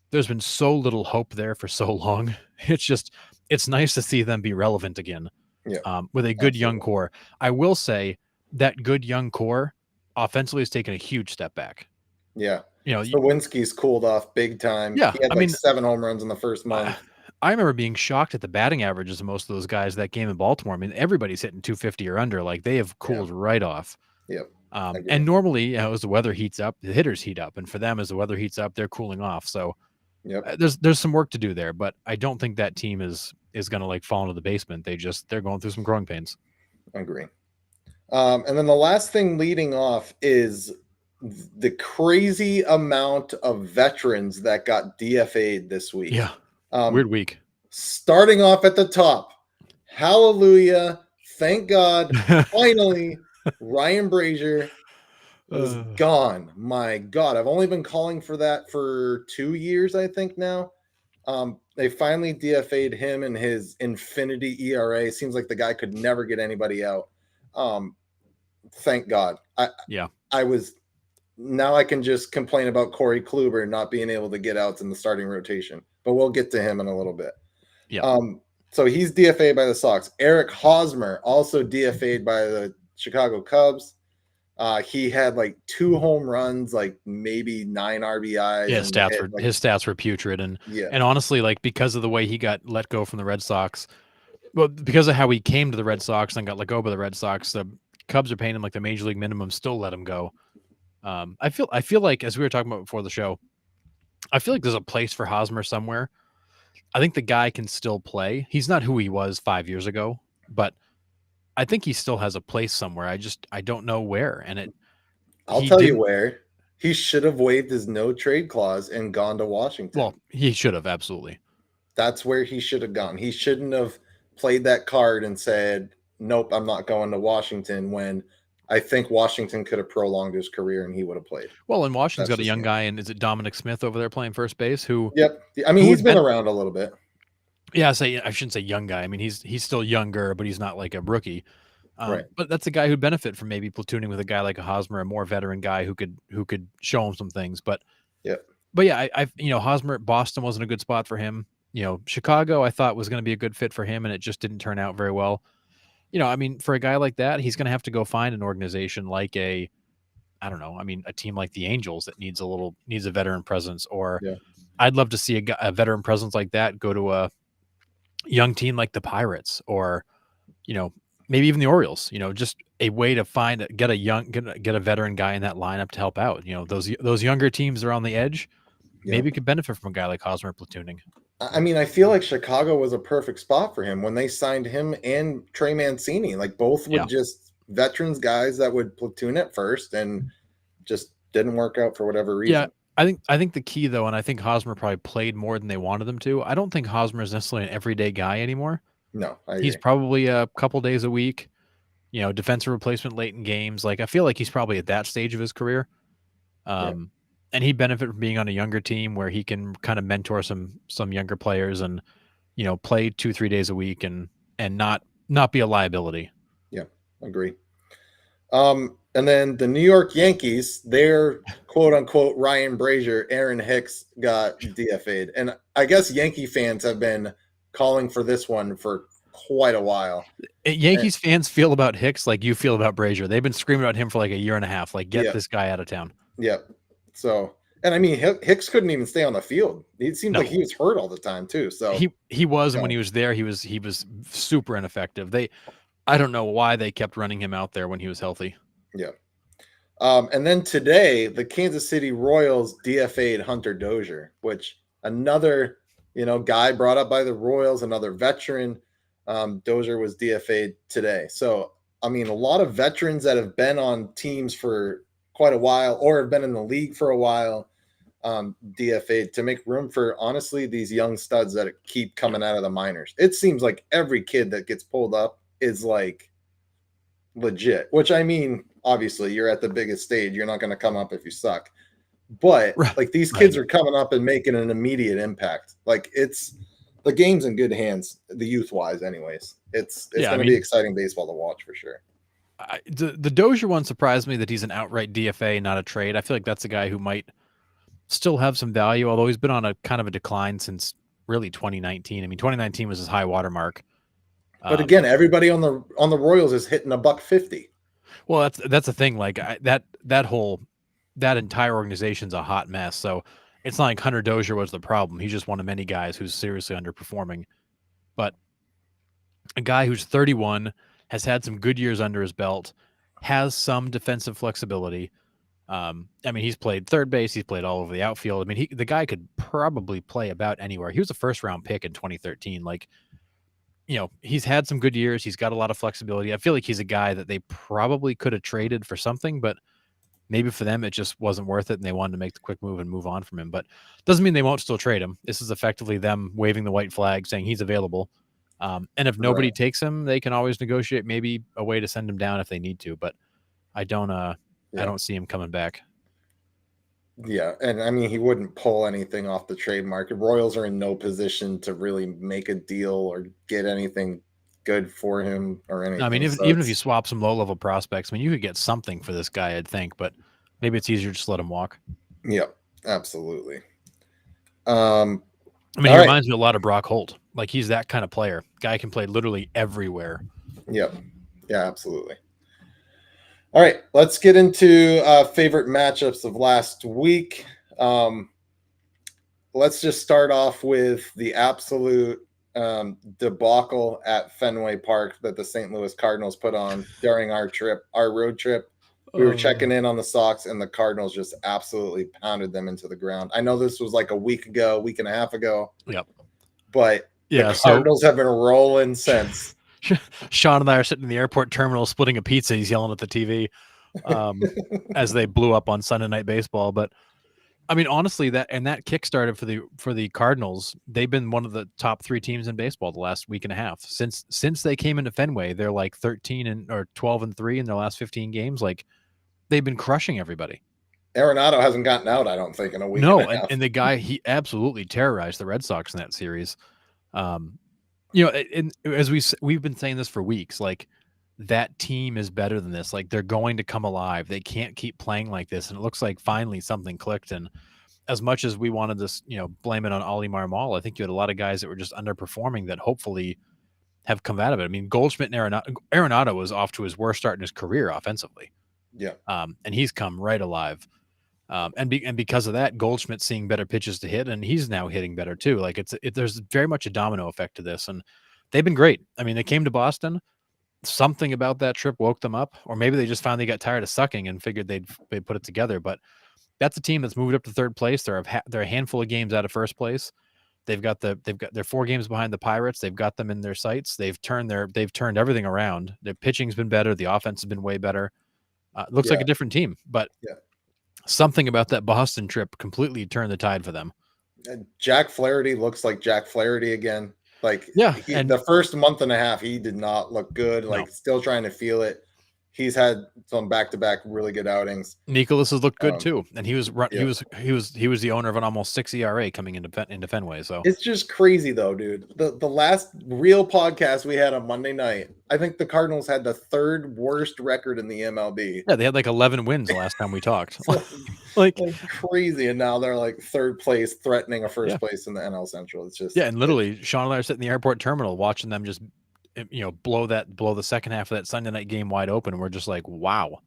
Speaker 2: there's been so little hope there for so long. It's nice to see them be relevant again.
Speaker 1: Yeah.
Speaker 2: With a good young core. I will say that good young core offensively has taken a huge step back.
Speaker 1: Yeah. Lewinsky's cooled off big time.
Speaker 2: Yeah.
Speaker 1: He had 7 home runs in the first month.
Speaker 2: I remember being shocked at the batting averages of most of those guys that game in Baltimore. I mean, everybody's hitting 250 or under. Like, they have cooled right off.
Speaker 1: Yep.
Speaker 2: And normally, as the weather heats up, the hitters heat up. And for them, as the weather heats up, they're cooling off. So there's some work to do there. But I don't think that team is going to fall into the basement. They're going through some growing pains.
Speaker 1: I agree. And then the last thing leading off is the crazy amount of veterans that got DFA'd this week.
Speaker 2: Yeah. Weird week.
Speaker 1: Starting off at the top. Hallelujah. Thank God. Finally, Ryan Brazier is gone. My God. I've only been calling for that for 2 years, I think now. They finally DFA'd him and his infinity ERA. Seems like the guy could never get anybody out. Thank God. Now I can just complain about Corey Kluber not being able to get outs in the starting rotation, but we'll get to him in a little bit.
Speaker 2: Yeah.
Speaker 1: So he's DFA'd by the Sox. Eric Hosmer also DFA'd by the Chicago Cubs. He had 2 home runs, maybe 9 RBIs.
Speaker 2: Yeah, his stats were putrid, and honestly, because of the way he got let go from the Red Sox, well, because of how he came to the Red Sox and got let go by the Red Sox, the Cubs are paying him the major league minimum, still let him go. I feel like, as we were talking about before the show, I feel like there's a place for Hosmer somewhere. I think the guy can still play. He's not who he was 5 years ago, but I think he still has a place somewhere. I don't know where. And
Speaker 1: I'll tell you where. He should have waived his no trade clause and gone to Washington.
Speaker 2: Well, he should have, absolutely.
Speaker 1: That's where he should have gone. He shouldn't have played that card and said, nope, I'm not going to Washington, when I think Washington could have prolonged his career and he would have played.
Speaker 2: Well, and Washington's got a young guy, and is it Dominic Smith over there playing first base?
Speaker 1: Yep. I mean, he's been around a little bit.
Speaker 2: Yeah, I shouldn't say young guy. I mean, he's still younger, but he's not like a rookie.
Speaker 1: Right.
Speaker 2: But that's a guy who'd benefit from maybe platooning with a guy like a Hosmer, a more veteran guy who could show him some things. But Hosmer at Boston wasn't a good spot for him. Chicago, I thought was going to be a good fit for him, and it just didn't turn out very well. I mean, for a guy like that, he's going to have to go find an organization like a team like the Angels that needs a veteran presence, or I'd love to see a veteran presence like that go to a young team like the Pirates, or, maybe even the Orioles, just a way to get a veteran guy in that lineup to help out. Those younger teams are on the edge. Maybe could benefit from a guy like Hosmer platooning.
Speaker 1: I mean, I feel like Chicago was a perfect spot for him when they signed him and Trey Mancini. Both would just veterans guys that would platoon at first, and just didn't work out for whatever reason.
Speaker 2: Yeah, I think the key, though, and I think Hosmer probably played more than they wanted him to. I don't think Hosmer is necessarily an everyday guy anymore.
Speaker 1: No,
Speaker 2: he's probably a couple days a week, defensive replacement late in games. I feel like he's probably at that stage of his career. and he'd benefit from being on a younger team where he can kind of mentor some younger players and play 2-3 days a week and not be a liability.
Speaker 1: Yeah, agree. And then the New York Yankees, their quote unquote Ryan Brazier, Aaron Hicks got DFA'd. And I guess Yankee fans have been calling for this one for quite a while.
Speaker 2: Yankees fans feel about Hicks like you feel about Brazier. They've been screaming about him for like a year and a half. Like, get this guy out of town.
Speaker 1: Yep. So, and I mean, Hicks couldn't even stay on the field. It seemed like he was hurt all the time too. So
Speaker 2: he was, and when he was there, he was super ineffective. I don't know why they kept running him out there when he was healthy.
Speaker 1: Yeah. And then today, the Kansas City Royals DFA'd Hunter Dozier, which another, guy brought up by the Royals, another veteran. Dozier was DFA'd today. So, I mean, a lot of veterans that have been on teams for quite a while or have been in the league for a while, DFA'd to make room for, honestly, these young studs that keep coming out of the minors. It seems like every kid that gets pulled up is like legit, which I mean, obviously you're at the biggest stage. You're not going to come up if you suck, but like these kids are coming up and making an immediate impact. Like the game's in good hands, the youth wise anyways. It's going to be exciting baseball to watch for sure.
Speaker 2: The Dozier one surprised me that he's an outright DFA, not a trade. I feel like that's a guy who might still have some value, although he's been on a kind of a decline since really 2019. I mean, 2019 was his high watermark.
Speaker 1: But again, everybody on the Royals is hitting $150.
Speaker 2: Well, that's the thing. Like that entire organization's a hot mess. So it's not like Hunter Dozier was the problem. He's just one of many guys who's seriously underperforming. But a guy who's 31, has had some good years under his belt, has some defensive flexibility. I mean, he's played third base. He's played all over the outfield. I mean, the guy could probably play about anywhere. He was a first-round pick in 2013. Like, he's had some good years. He's got a lot of flexibility. I feel like he's a guy that they probably could have traded for something, but maybe for them it just wasn't worth it, and they wanted to make the quick move and move on from him. But doesn't mean they won't still trade him. This is effectively them waving the white flag, saying he's available. And if nobody takes him, they can always negotiate maybe a way to send him down if they need to. But I don't see him coming back.
Speaker 1: Yeah, and I mean, he wouldn't pull anything off the trade market. Royals are in no position to really make a deal or get anything good for him or anything.
Speaker 2: I mean, even if you swap some low-level prospects, I mean, you could get something for this guy, I'd think, but maybe it's easier to just let him walk.
Speaker 1: Yeah, absolutely.
Speaker 2: I mean, he reminds me a lot of Brock Holt. Like, he's that kind of player. Guy can play literally everywhere.
Speaker 1: Yep. Yeah, absolutely. All right, let's get into favorite matchups of last week. Let's just start off with the absolute debacle at Fenway Park that the St. Louis Cardinals put on during our road trip. We were checking in on the Sox, and the Cardinals just absolutely pounded them into the ground. I know this was like a week and a half ago.
Speaker 2: Yep.
Speaker 1: But the Cardinals have been rolling since.
Speaker 2: Sean and I are sitting in the airport terminal splitting a pizza. He's yelling at the TV as they blew up on Sunday Night Baseball. But I mean, honestly, that kickstarted for the Cardinals. They've been one of the top 3 teams in baseball the last week and a half since they came into Fenway. They're like 12-3 in their last 15 games. Like, they've been crushing everybody.
Speaker 1: Arenado hasn't gotten out, I don't think, in a week.
Speaker 2: No, and the guy, he absolutely terrorized the Red Sox in that series. And as we've been saying this for weeks, like, that team is better than this. Like, they're going to come alive. They can't keep playing like this. And it looks like finally something clicked. And as much as we wanted this, blame it on Oli Marmol, I think you had a lot of guys that were just underperforming that hopefully have come out of it. I mean, Goldschmidt and Arenado was off to his worst start in his career offensively.
Speaker 1: Yeah.
Speaker 2: And he's come right alive. And because of that, Goldschmidt's seeing better pitches to hit, and he's now hitting better too. Like, there's very much a domino effect to this, and they've been great. I mean, they came to Boston. Something about that trip woke them up, or maybe they just finally got tired of sucking and figured they'd put it together. But that's a team that's moved up to third place. They're a handful of games out of first place. They're 4 games behind the Pirates. They've got them in their sights. They've turned everything around. Their pitching's been better. The offense has been way better. Looks like a different team, but something about that Boston trip completely turned the tide for them.
Speaker 1: Jack Flaherty looks like Jack Flaherty again. Like,
Speaker 2: and
Speaker 1: the first month and a half, he did not look good. Like, still trying to feel it. he's had some back-to-back really good outings.
Speaker 2: Nicholas has looked good too, and he was
Speaker 1: yeah.
Speaker 2: he was the owner of an almost 6 ERA coming into Fenway. So
Speaker 1: It's just crazy though, dude. The last real podcast we had on Monday night, I think the Cardinals had the third worst record in the MLB.
Speaker 2: yeah, they had like 11 wins the last time we talked.
Speaker 1: So,
Speaker 2: like
Speaker 1: crazy, and now they're like third place, threatening a first place in the NL Central. It's just
Speaker 2: and literally, Sean and I are sitting in the airport terminal watching them just blow the second half of that Sunday night game wide open, and we're just like, wow,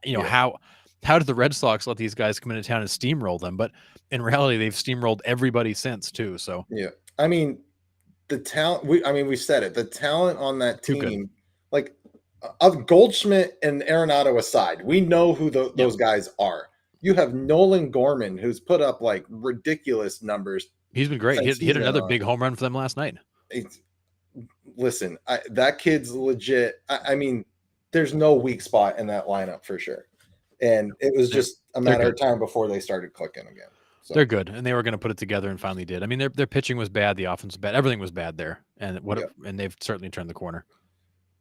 Speaker 2: how did the Red Sox let these guys come into town and steamroll them? But in reality, they've steamrolled everybody since too. So
Speaker 1: yeah, I mean, the talent. We said it. The talent on that
Speaker 2: Too good.
Speaker 1: team, like of Goldschmidt and Arenado aside, we know who those guys are. You have Nolan Gorman, who's put up like ridiculous numbers.
Speaker 2: He's been great.
Speaker 1: since
Speaker 2: He
Speaker 1: he's
Speaker 2: hit
Speaker 1: been
Speaker 2: another
Speaker 1: on.
Speaker 2: big home run for them last night.
Speaker 1: Listen, that kid's legit. I mean, there's no weak spot in that lineup for sure. And it was just a matter of time before they started clicking again. So.
Speaker 2: They're good, and they were going to put it together and finally did. I mean, their pitching was bad, the offense was bad, everything was bad there, and and they've certainly turned the corner.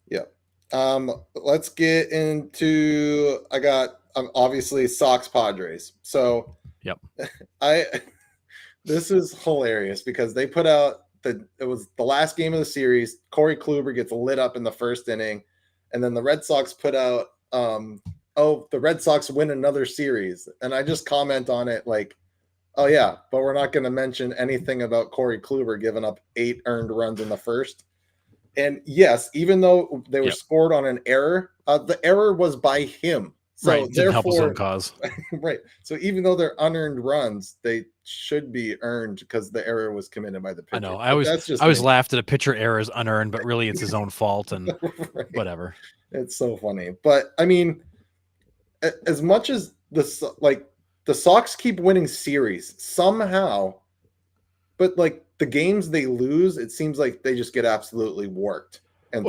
Speaker 1: Yeah. Let's get into. I got obviously Sox Padres. So
Speaker 2: yep.
Speaker 1: This is hilarious because they put out it was the last game of the series. Corey Kluber gets lit up in the first inning, and then the Red Sox put out the Red Sox win another series. And I just comment on it like, oh yeah, but we're not going to mention anything about Corey Kluber giving up 8 earned runs in the first. And yes, even though they were scored on an error, the error was by him. So
Speaker 2: right, didn't help his own cause.
Speaker 1: Right. So even though they're unearned runs, they should be earned because the error was committed by the pitcher.
Speaker 2: I know. I always laughed at a pitcher error is unearned, but really it's his own fault and whatever.
Speaker 1: It's so funny. But I mean, as much as the Sox keep winning series somehow, but like the games they lose, it seems like they just get absolutely worked. And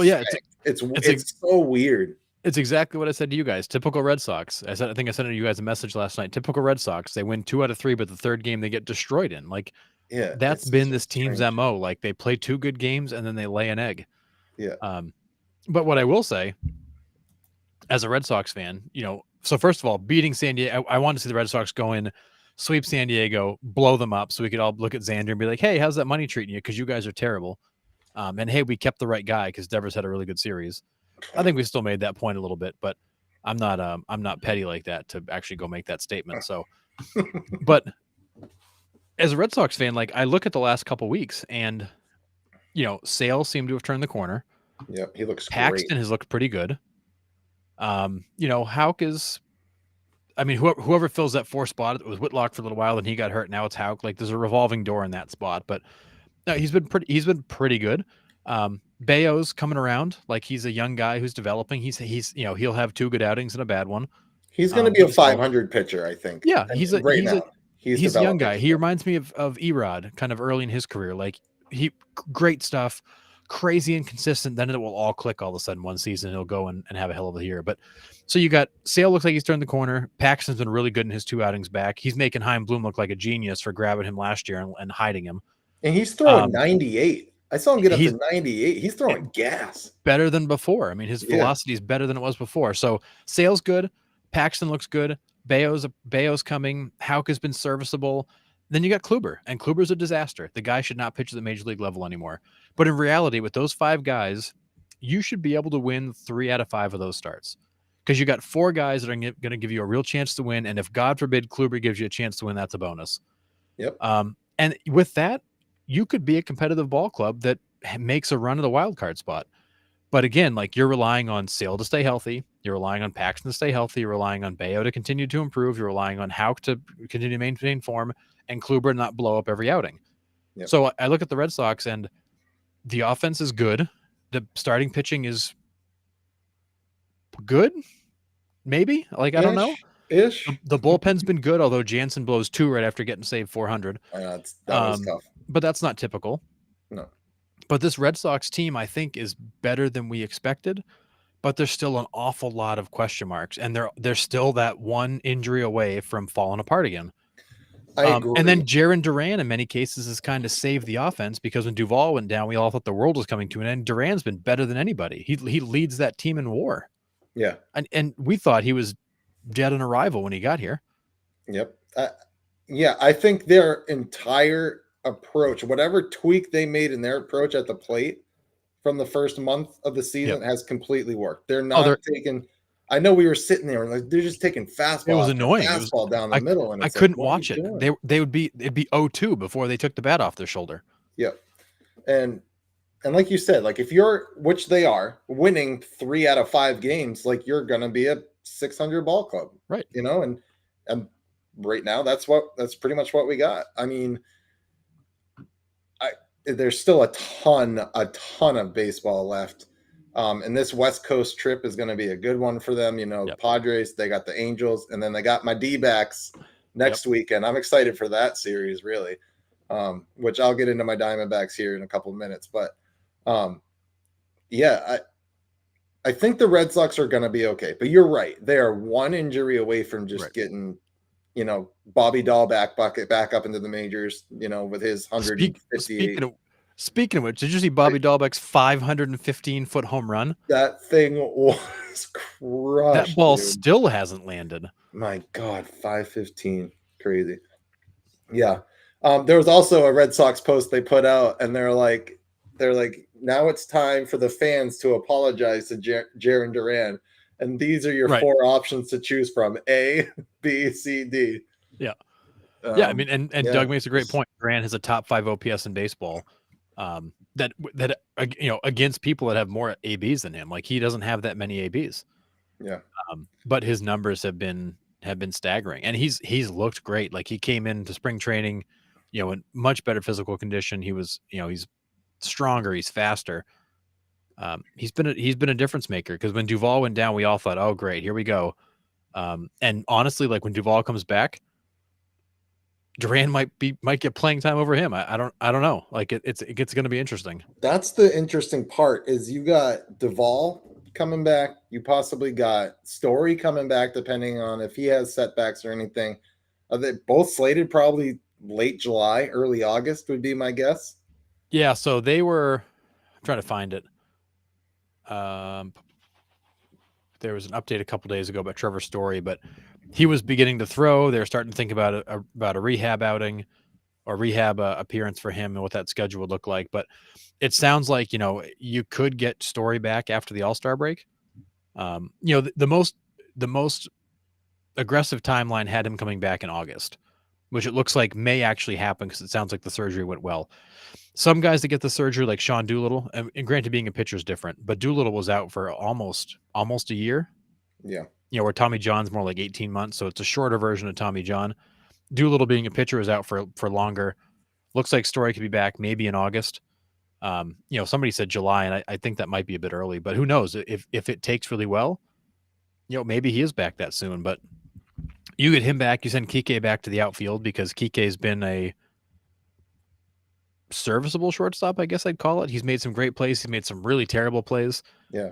Speaker 1: it's so weird.
Speaker 2: It's exactly what I said to you guys. Typical Red Sox. I think I sent you guys a message last night. Typical Red Sox. They win 2 out of 3, but the third game they get destroyed in. Like, that's been this team's MO. Like, they play 2 good games and then they lay an egg.
Speaker 1: Yeah.
Speaker 2: But what I will say, as a Red Sox fan, so first of all, beating San Diego, I wanted to see the Red Sox go in, sweep San Diego, blow them up, so we could all look at Xander and be like, "Hey, how's that money treating you? Because you guys are terrible." And hey, we kept the right guy because Devers had a really good series. I think we still made that point a little bit, but I'm not petty like that to actually go make that statement. So, but as a Red Sox fan, like I look at the last couple weeks and, Sale seemed to have turned the corner.
Speaker 1: Yeah, he looks
Speaker 2: Paxton
Speaker 1: great.
Speaker 2: has looked pretty good. Houck is, I mean, whoever fills that 4th spot, it was Whitlock for a little while, and he got hurt. Now it's Houck. Like there's a revolving door in that spot, but no, he's been pretty good. Bayo's coming around. Like he's a young guy who's developing. He's he'll have 2 good outings and a bad one.
Speaker 1: He's going to be a 500 pitcher, I think.
Speaker 2: Yeah, he's a young guy. He reminds me of Erod, kind of early in his career. Like great stuff, crazy inconsistent. Then it will all click all of a sudden one season. He'll go and have a hell of a year. But so you got Sale looks like he's turned the corner. Paxton's been really good in his 2 outings back. He's making Chaim Bloom look like a genius for grabbing him last year and hiding him.
Speaker 1: And he's throwing 98. I saw him get up to 98. He's throwing gas.
Speaker 2: Better than before. I mean, his velocity is better than it was before. So Sale's good. Paxton looks good. Bayo's coming. Houck has been serviceable. Then you got Kluber, and Kluber's a disaster. The guy should not pitch at the major league level anymore. But in reality, with those 5 guys, you should be able to win 3 out of 5 of those starts because you got 4 guys that are going to give you a real chance to win. And if God forbid Kluber gives you a chance to win, that's a bonus.
Speaker 1: Yep.
Speaker 2: And with that, you could be a competitive ball club that makes a run of the wild card spot. But again, like you're relying on Sale to stay healthy. You're relying on Paxton to stay healthy. You're relying on Bayo to continue to improve. You're relying on Houck to continue to maintain form and Kluber not blow up every outing. Yep. So I look at the Red Sox and the offense is good. The starting pitching is good. Maybe I don't know. The bullpen's been good, although Jansen blows 2 right after getting saved 400.
Speaker 1: I know, that was tough.
Speaker 2: But that's not typical.
Speaker 1: No.
Speaker 2: But this Red Sox team, I think, is better than we expected. But there's still an awful lot of question marks, and they're still that one injury away from falling apart again.
Speaker 1: I agree.
Speaker 2: And then Jarren Duran, in many cases, has kind of saved the offense because when Duvall went down, we all thought the world was coming to an end. Duran's been better than anybody. He leads that team in WAR.
Speaker 1: Yeah.
Speaker 2: And we thought he was dead on arrival when he got here.
Speaker 1: Yep. Yeah, I think their entire approach, whatever tweak they made in their approach at the plate from the first month of the
Speaker 2: Yep.
Speaker 1: season has completely worked. They're
Speaker 2: Oh,
Speaker 1: not taking. I know we were sitting there and like they're just taking
Speaker 2: it
Speaker 1: fastball
Speaker 2: was
Speaker 1: after
Speaker 2: annoying. It was
Speaker 1: fastball down the middle, and
Speaker 2: I
Speaker 1: it's like,
Speaker 2: couldn't
Speaker 1: what are you
Speaker 2: watch it.
Speaker 1: doing?
Speaker 2: It'd be 0-2 before they took the bat off their shoulder.
Speaker 1: Yep. And like you said, like if you're, which they are, winning 3 out of 5 games, like you're gonna be a 600 ball club,
Speaker 2: Right?
Speaker 1: You know, and right now that's pretty much what we got. I mean, there's still a ton of baseball left. And this West Coast trip is going to be a good one for them. You know,
Speaker 2: Yep.
Speaker 1: Padres, they got the Angels, and then they got my D-backs next weekend. I'm excited for that series, really, which I'll get into my Diamondbacks here in a couple of minutes. But yeah, I think the Red Sox are going to be okay. But you're right. They are one injury away from just getting, you know, Bobby Dahlbeck back up into the majors, you know, with his 158.
Speaker 2: Speaking of which, did you see Bobby Dahlbeck's 515-foot home run?
Speaker 1: That thing was crushed.
Speaker 2: That ball still hasn't landed.
Speaker 1: My God, 515. Crazy. Yeah. There was also a Red Sox post they put out, and they're like, now it's time for the fans to apologize to Jarren Duran. And these are your 4 options to choose from: A, B, C, D.
Speaker 2: Yeah. I mean, and Doug makes a great point. Duran has a top 5 OPS in baseball. That you know, against people that have more ABs than him. Like he doesn't have that many ABs.
Speaker 1: Yeah.
Speaker 2: But his numbers have been staggering, and he's looked great. Like he came into spring training, you know, in much better physical condition. He was, you know, he's stronger, he's faster. He's been a difference maker, because when Duvall went down, we all thought, oh great, here we go. And honestly, like when Duvall comes back, Duran might get playing time over him. I don't know. Like it's going to be interesting.
Speaker 1: That's the interesting part, is you got Duvall coming back. You possibly got Story coming back, depending on if he has setbacks or anything. Are they both slated probably late July, early August would be my guess?
Speaker 2: Yeah, so they were, I'm trying to find it. There was an update a couple days ago about Trevor Story, but he was beginning to throw. They were starting to think about a rehab outing or rehab appearance for him and what that schedule would look like. But it sounds like, you know, you could get Story back after the All-Star break. You know, the most aggressive timeline had him coming back in August, which it looks like may actually happen, because it sounds like the surgery went well. Some guys that get the surgery, like Sean Doolittle, and granted, being a pitcher is different, but Doolittle was out for almost a year.
Speaker 1: Yeah.
Speaker 2: You know, where Tommy John's more like 18 months, so it's a shorter version of Tommy John. Doolittle, being a pitcher, is out for longer. Looks like Story could be back maybe in August. You know, somebody said July, and I think that might be a bit early, but who knows? If it takes really well, you know, maybe he is back that soon. But you get him back, you send Kike back to the outfield, because Kike's been a serviceable shortstop, I guess I'd call it. He's made some great plays. He's made some really terrible plays.
Speaker 1: Yeah.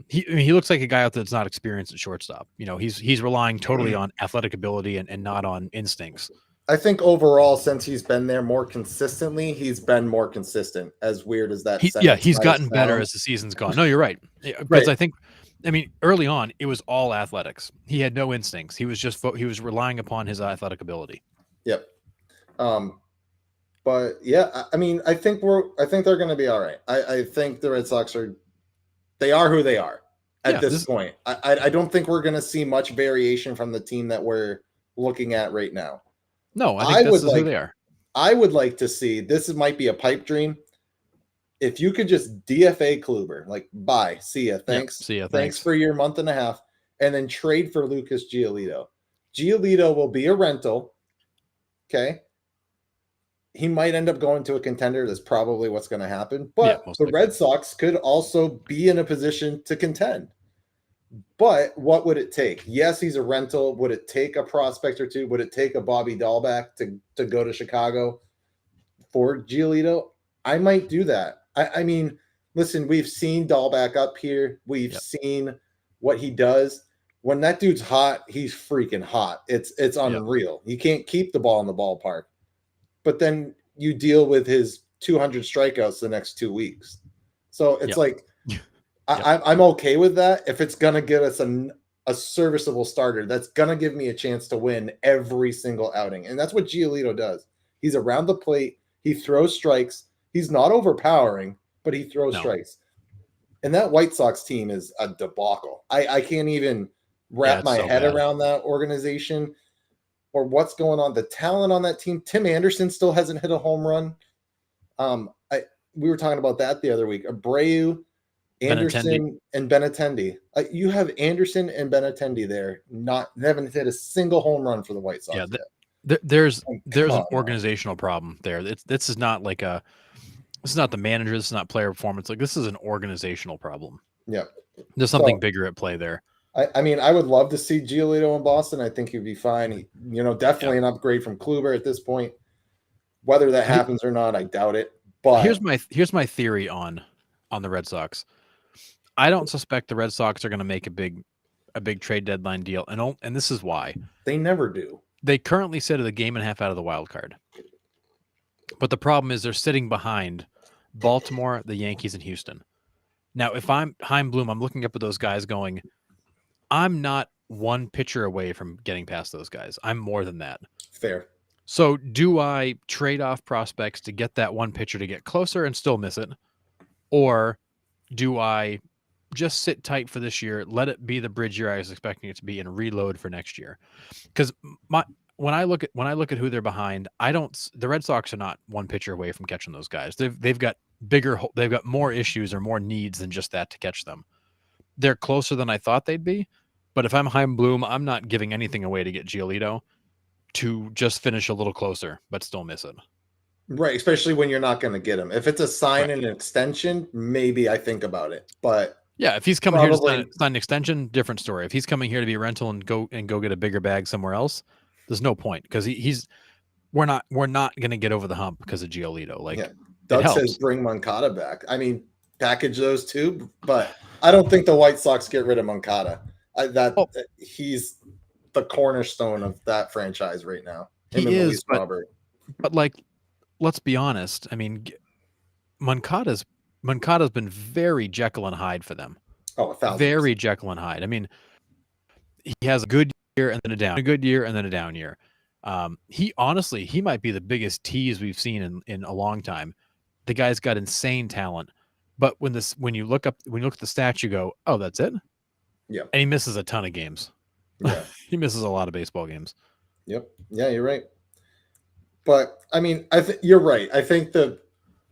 Speaker 2: He looks like a guy out there that's not experienced at shortstop. You know, he's relying totally on athletic ability and not on instincts.
Speaker 1: I think overall, since he's been there more consistently, he's been more consistent. As weird as that.
Speaker 2: He's gotten better as the season's gone. No, you're right. Because I mean, early on, it was all athletics. He had no instincts. He was just he was relying upon his athletic ability.
Speaker 1: Yep. But yeah, I mean, I think they're going to be all right. I think the Red Sox are who they are at this point. I don't think we're going to see much variation from the team that we're looking at right now.
Speaker 2: No, I think this is who they are.
Speaker 1: I would like to see, this might be a pipe dream, if you could just DFA Kluber, like, bye, see ya, thanks, thanks for your month and a half, and then trade for Lucas Giolito. Giolito will be a rental, okay? He might end up going to a contender. That's probably what's going to happen. But the Red Sox could also be in a position to contend. But what would it take? Yes, he's a rental. Would it take a prospect or two? Would it take a Bobby Dahlbeck to go to Chicago for Giolito? I might do that. I mean, listen, we've seen Dahlbeck up here. We've seen what he does. When that dude's hot, he's freaking hot. It's unreal. You can't keep the ball in the ballpark. But then you deal with his 200 strikeouts the next 2 weeks. So it's like, I'm okay with that if it's gonna get us a serviceable starter that's gonna give me a chance to win every single outing, and that's what Giolito does. He's around the plate. He throws strikes. He's not overpowering, but he throws
Speaker 2: No.
Speaker 1: strikes. And that White Sox team is a debacle. I can't even
Speaker 2: Yeah,
Speaker 1: wrap
Speaker 2: it's
Speaker 1: my
Speaker 2: so
Speaker 1: head
Speaker 2: bad.
Speaker 1: around that organization or what's going on. The talent on that team. Tim Anderson still hasn't hit a home run. We were talking about that the other week. Abreu,
Speaker 2: Benintendi.
Speaker 1: Anderson, and Benintendi. You have Anderson and Benintendi there. They haven't hit a single home run for the White
Speaker 2: Yeah,
Speaker 1: Sox yet.
Speaker 2: there's
Speaker 1: Come
Speaker 2: an
Speaker 1: on now.
Speaker 2: organizational problem there. This is not like this is not the manager. This is not player performance. Like, this is an organizational problem.
Speaker 1: Yeah.
Speaker 2: There's something bigger at play there.
Speaker 1: I mean, I would love to see Giolito in Boston. I think he'd be fine. Definitely an upgrade from Kluber at this point. Whether that happens or not, I doubt it. But
Speaker 2: here's my theory on the Red Sox. I don't suspect the Red Sox are going to make a big trade deadline deal, and this is why.
Speaker 1: They never do.
Speaker 2: They currently sit at a game and a half out of the wild card. But the problem is they're sitting behind Baltimore, the Yankees, and Houston. Now, if I'm Chaim Bloom, I'm looking up at those guys going, I'm not one pitcher away from getting past those guys. I'm more than that.
Speaker 1: Fair.
Speaker 2: So do I trade off prospects to get that one pitcher to get closer and still miss it? Or do I just sit tight for this year, let it be the bridge year I was expecting it to be, and reload for next year? Because when I look at who they're behind, the Red Sox are not one pitcher away from catching those guys. They've got more issues or more needs than just that to catch them. They're closer than I thought they'd be, but if I'm Chaim Bloom, I'm not giving anything away to get Giolito to just finish a little closer, but still miss it.
Speaker 1: Right, especially when you're not going to get him. If it's a sign and an extension, maybe I think about it. But
Speaker 2: yeah, if he's coming here to sign an extension, different story. If he's coming here to be a rental and go get a bigger bag somewhere else, there's no point because we're not going to get over the hump because of Giolito. Like, yeah.
Speaker 1: Doug says bring Moncada back. I mean, package those two, but I don't think the White Sox get rid of Moncada. He's the cornerstone of that franchise right now.
Speaker 2: He is, but like, let's be honest. I mean, Moncada's been very Jekyll and Hyde for them.
Speaker 1: Oh, 1,000%.
Speaker 2: Very Jekyll and Hyde. I mean, he has a good year and then a good year and then a down year. He might be the biggest tease we've seen in a long time. The guy's got insane talent, but when you look at the stats, you go, oh, that's it.
Speaker 1: Yeah,
Speaker 2: and he misses a ton of games.
Speaker 1: Yeah,
Speaker 2: he misses a lot of baseball games.
Speaker 1: Yep. Yeah, you're right. But I mean, you're right. I think the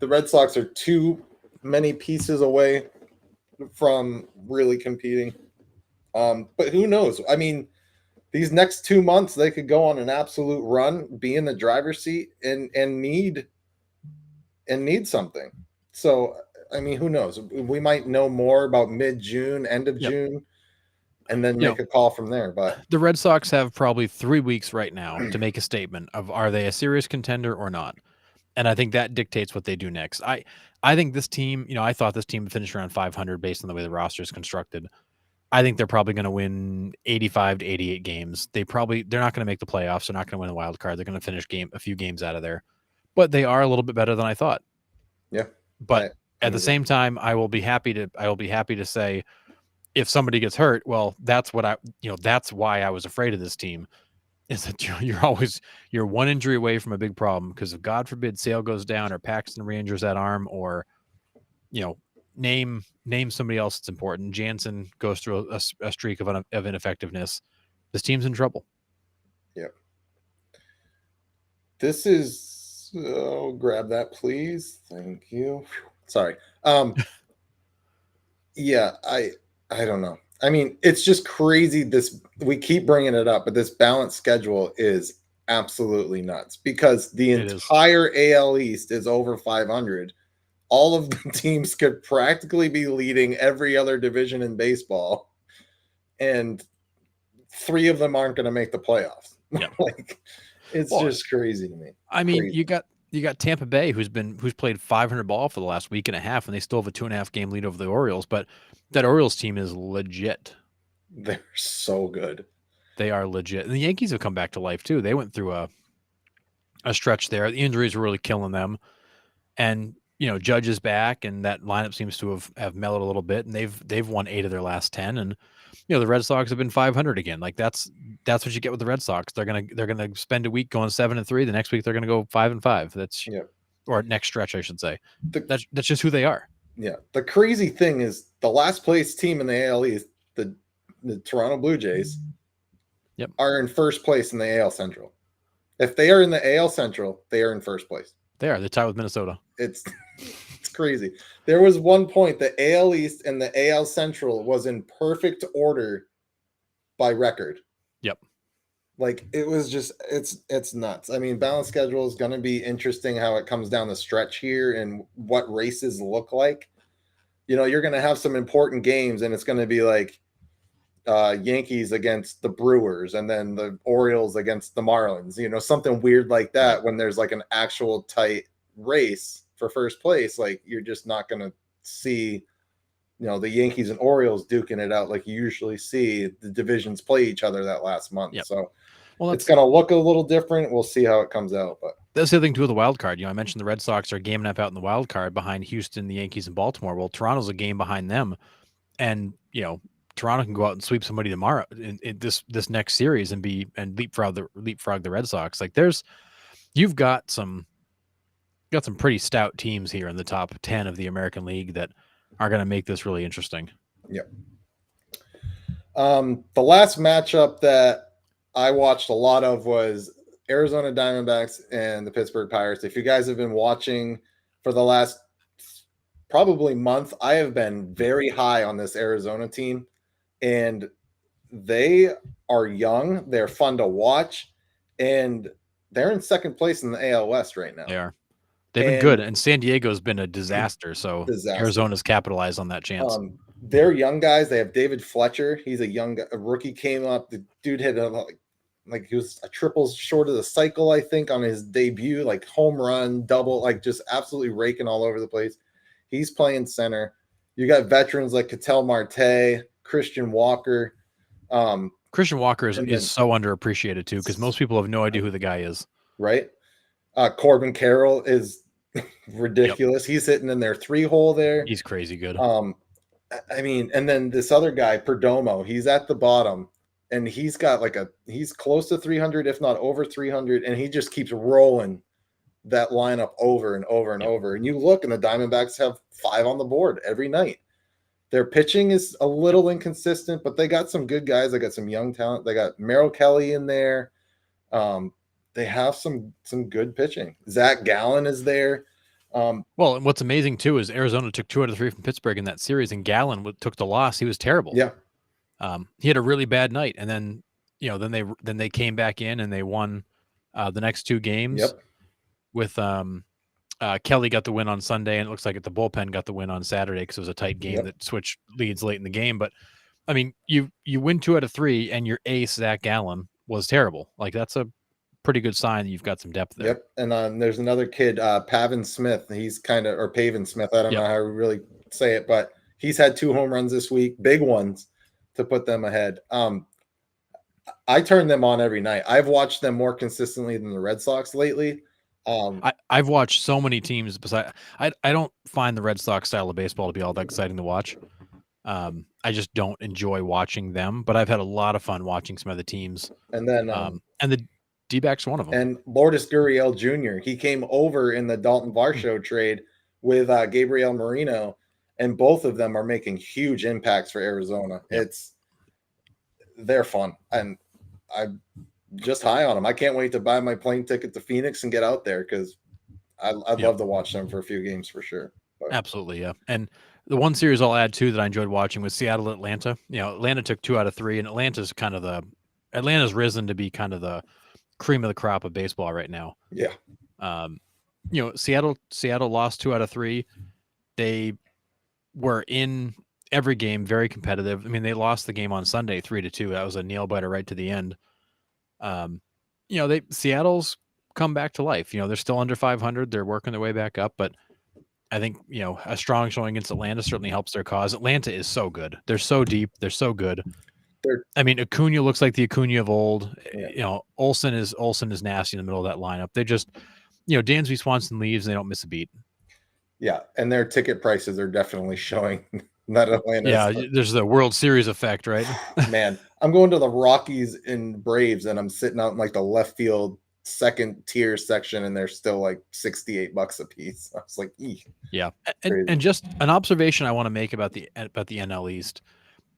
Speaker 1: Red Sox are too many pieces away from really competing. But who knows? I mean, these next 2 months, they could go on an absolute run, be in the driver's seat, and need something. So, I mean, who knows? We might know more about mid-June, end of June, and then make a call from there. But
Speaker 2: the Red Sox have probably 3 weeks right now to make a statement of, are they a serious contender or not? And I think that dictates what they do next. I think this team, I thought this team would finish around 500 based on the way the roster is constructed. I think they're probably going to win 85 to 88 games. They're not going to make the playoffs. They're not going to win the wild card. They're going to finish a few games out of there. But they are a little bit better than I thought.
Speaker 1: Yeah.
Speaker 2: But at the same time, I will be happy to say, if somebody gets hurt, well, that's why I was afraid of this team, is that you're one injury away from a big problem, because if God forbid Sale goes down or Paxton re-injures that arm, or name somebody else that's important, Jansen goes through a streak of ineffectiveness, this team's in trouble.
Speaker 1: Yep. This is grab that, please. Thank you. Sorry. Yeah, I don't know. I mean, it's just crazy. We keep bringing it up, but this balanced schedule is absolutely nuts, because the entire AL East is over 500. All of the teams could practically be leading every other division in baseball, and 3 of them aren't going to make the playoffs.
Speaker 2: Yeah.
Speaker 1: It's just crazy to me.
Speaker 2: I mean, you got Tampa Bay, who's played 500 ball for the last week and a half, and they still have a 2.5 game lead over the Orioles. But that Orioles team is legit.
Speaker 1: They're so good.
Speaker 2: They are legit. And the Yankees have come back to life too. They went through a stretch there. The injuries were really killing them. And Judge is back, and that lineup seems to have mellowed a little bit, and they've won 8 of their last 10, and the Red Sox have been 500 again. Like that's what you get with the Red Sox. They're gonna spend a week going 7-3. The next week they're gonna go 5-5. That's or next stretch, I should say. That's just who they are.
Speaker 1: Yeah. The crazy thing is the last place team in the AL East, the Toronto Blue Jays, are in first place in the AL Central. If they are in the AL Central, they are in first place.
Speaker 2: They're tied with Minnesota.
Speaker 1: It's crazy. There was one point the AL East and the AL Central was in perfect order by record.
Speaker 2: Yep.
Speaker 1: Like it was just it's nuts. I mean, balance schedule is going to be interesting how it comes down the stretch here and what races look like. You're going to have some important games, and it's going to be like Yankees against the Brewers, and then the Orioles against the Marlins. Something weird like that. When there's like an actual tight race for first place, like you're just not going to see the Yankees and Orioles duking it out like you usually see the divisions play each other that last month. So it's going to look a little different. We'll see how it comes out. But
Speaker 2: that's the other thing too with the wild card. I mentioned the Red Sox are a game and a half out in the wild card behind Houston, the Yankees, and Baltimore. Well, Toronto's a game behind them, and Toronto can go out and sweep somebody tomorrow in this next series and leapfrog the Red Sox. Like you've got some pretty stout teams here in the top 10 of the American League that are going to make this really interesting.
Speaker 1: Yep. The last matchup that I watched a lot of was Arizona Diamondbacks and the Pittsburgh Pirates. If you guys have been watching for the last probably month, I have been very high on this Arizona team, and they are young. They're fun to watch, and they're in second place in the AL West right now.
Speaker 2: They are. They've been good, and San Diego's been a disaster, so Arizona's capitalized on that chance.
Speaker 1: They're young guys. They have David Fletcher. He's a rookie, came up. The dude hit like he was a triple short of the cycle, I think, on his debut, like home run, double, like just absolutely raking all over the place. He's playing center. You got veterans like Ketel Marte, Christian Walker.
Speaker 2: Christian Walker is so underappreciated too, because most people have no idea who the guy is.
Speaker 1: Right. Corbin Carroll is ridiculous. He's hitting in their 3-hole there.
Speaker 2: He's crazy good.
Speaker 1: I mean, and then this other guy, Perdomo, he's at the bottom, and he's got he's close to 300, if not over 300, and he just keeps rolling that lineup over and over and over. And you look, and the Diamondbacks have 5 on the board every night. Their pitching is a little inconsistent, but they got some good guys. They got some young talent. They got Merrill Kelly in there. They have some good pitching. Zach Gallen is there.
Speaker 2: Well, and what's amazing too is Arizona took 2 out of 3 from Pittsburgh in that series, and Gallen took the loss. He was terrible.
Speaker 1: Yeah.
Speaker 2: He had a really bad night, and then then they came back in and they won the next 2 games.
Speaker 1: Yep.
Speaker 2: With Kelly got the win on Sunday, and it looks like the bullpen got the win on Saturday because it was a tight game that switched leads late in the game. But I mean, you win 2 out of 3, and your ace Zach Gallen was terrible. Like that's a pretty good sign that you've got some depth there.
Speaker 1: Yep. And there's another kid, Pavin Smith. He's or Pavin Smith. I don't know how to really say it, but he's had 2 home runs this week, big ones to put them ahead. I turn them on every night. I've watched them more consistently than the Red Sox lately.
Speaker 2: I've watched so many teams. Besides, I don't find the Red Sox style of baseball to be all that exciting to watch. I just don't enjoy watching them, but I've had a lot of fun watching some other teams.
Speaker 1: And then,
Speaker 2: and the D-backs one of them.
Speaker 1: And Lourdes Gurriel Jr. He came over in the Dalton Varsho trade with Gabriel Marino, and both of them are making huge impacts for Arizona.
Speaker 2: Yep.
Speaker 1: They're fun, and I'm just high on them. I can't wait to buy my plane ticket to Phoenix and get out there because I'd love to watch them for a few games for sure. But.
Speaker 2: Absolutely, yeah. And the one series I'll add too that I enjoyed watching was Seattle Atlanta. Atlanta took 2 out of 3, and Atlanta's risen to be kind of the cream of the crop of baseball right now.
Speaker 1: Yeah.
Speaker 2: Seattle lost 2 out of 3. They were in every game very competitive. I mean, they lost the game on Sunday 3-2. That was a nail biter right to the end. Seattle's come back to life. They're still under 500. They're working their way back up, but I think, a strong showing against Atlanta certainly helps their cause. Atlanta is so good. They're so deep. They're so good. Acuna looks like the Acuna of old. Yeah. Olsen is nasty in the middle of that lineup. They just, Dansby Swanson leaves and they don't miss a beat.
Speaker 1: Yeah, and their ticket prices are definitely showing that
Speaker 2: Yeah,
Speaker 1: Atlanta's
Speaker 2: there's the World Series effect, right?
Speaker 1: man. I'm going to the Rockies and Braves, and I'm sitting out in like the left field second tier section, and they're still like $68 a piece. I was like, eek,
Speaker 2: Yeah,
Speaker 1: crazy.
Speaker 2: and just an observation I want to make about the NL East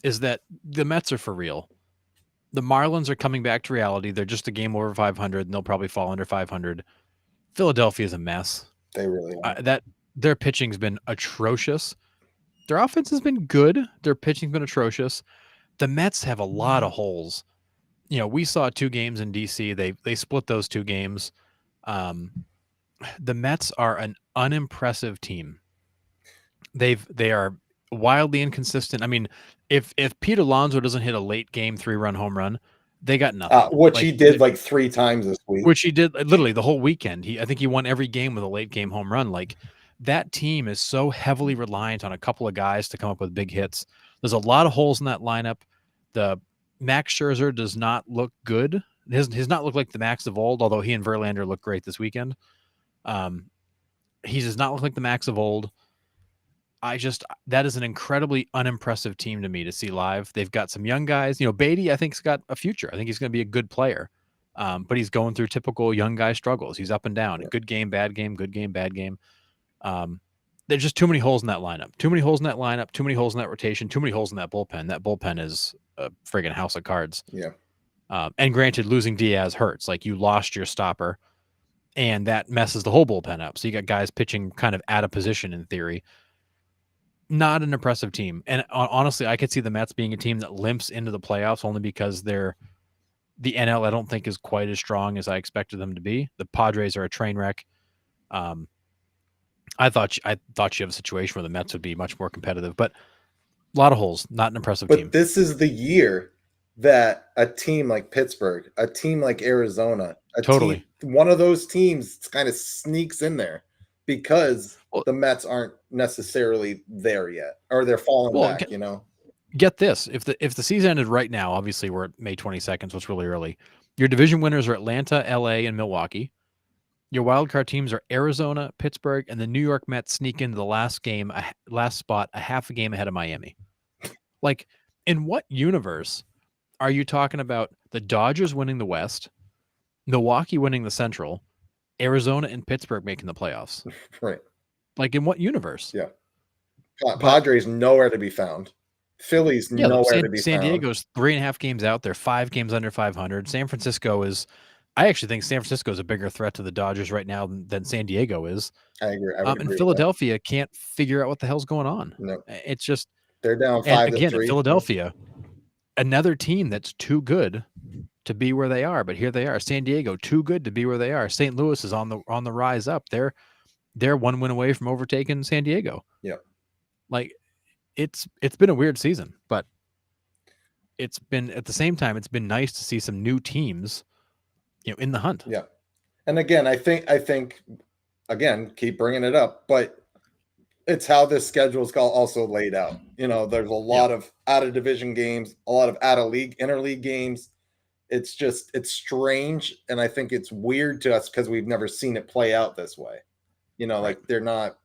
Speaker 2: is that the Mets are for real. The Marlins are coming back to reality. They're just a game over 500, and they'll probably fall under 500. Philadelphia is a mess.
Speaker 1: They really are.
Speaker 2: That their pitching's been atrocious. Their offense has been good. Their pitching's been atrocious. The Mets have a lot of holes. You know, we saw 2 games in DC. They split those 2 games. The Mets are an unimpressive team. They are wildly inconsistent. I mean, if Pete Alonso doesn't hit a late game 3-run home run, they got nothing.
Speaker 1: Which he did like 3 times this week.
Speaker 2: Which he did literally the whole weekend. I think he won every game with a late game home run. Like, that team is so heavily reliant on a couple of guys to come up with big hits. There's a lot of holes in that lineup. The Max Scherzer does not look good. He's not looked like the Max of old, although he and Verlander look great this weekend. He does not look like the Max of old. That is an incredibly unimpressive team to me to see live. They've got some young guys. You know, Beatty, I think, has got a future. I think he's going to be a good player. But he's going through typical young guy struggles. He's up and down.
Speaker 1: Yeah.
Speaker 2: Good game, bad game, good game, bad game. There's just too many holes in that lineup. Too many holes in that lineup. Too many holes in that rotation. Too many holes in that bullpen. That bullpen is a friggin' house of cards.
Speaker 1: Yeah.
Speaker 2: And granted, losing Diaz hurts. Like, you lost your stopper, and that messes the whole bullpen up. So you got guys pitching kind of out of position in theory. Not an impressive team. And honestly, I could see the Mets being a team that limps into the playoffs only because the NL, I don't think, is quite as strong as I expected them to be. The Padres are a train wreck. I thought you have a situation where the Mets would be much more competitive, but a lot of holes. Not an impressive team.
Speaker 1: But this is the year that a team like Pittsburgh, a team like Arizona, one of those teams kind of sneaks in there because the Mets aren't necessarily there yet, or they're falling back. You know,
Speaker 2: get this: if the season ended right now, obviously we're at May 22nd, so it's really early. Your division winners are Atlanta, LA, and Milwaukee. Your wild card teams are Arizona, Pittsburgh, and the New York Mets sneak into the last spot, a half a game ahead of Miami. Like, in what universe are you talking about the Dodgers winning the West, Milwaukee winning the Central, Arizona and Pittsburgh making the playoffs?
Speaker 1: Right.
Speaker 2: Like, in what universe?
Speaker 1: Yeah. Padres nowhere to be found. Philly's nowhere to be found.
Speaker 2: San Diego's 3.5 games out. They're 5 games under 500. San Francisco is... I actually think San Francisco is a bigger threat to the Dodgers right now than San Diego is.
Speaker 1: I agree.
Speaker 2: And Philadelphia can't figure out what the hell's going on.
Speaker 1: No.
Speaker 2: It's just...
Speaker 1: They're down 5-3.
Speaker 2: Again, Philadelphia, another team that's too good to be where they are, but here they are. San Diego, too good to be where they are. St. Louis is on the rise up. They're 1 win away from overtaking San Diego.
Speaker 1: Yeah.
Speaker 2: Like, it's been a weird season, but it's been, at the same time, it's been nice to see some new teams, in the hunt.
Speaker 1: Yeah. And again, I think again, keep bringing it up, but it's how this schedule is also laid out. There's a lot of out of division games, a lot of out of league, interleague games. It's strange. And I think it's weird to us because we've never seen it play out this way. Like, they're not,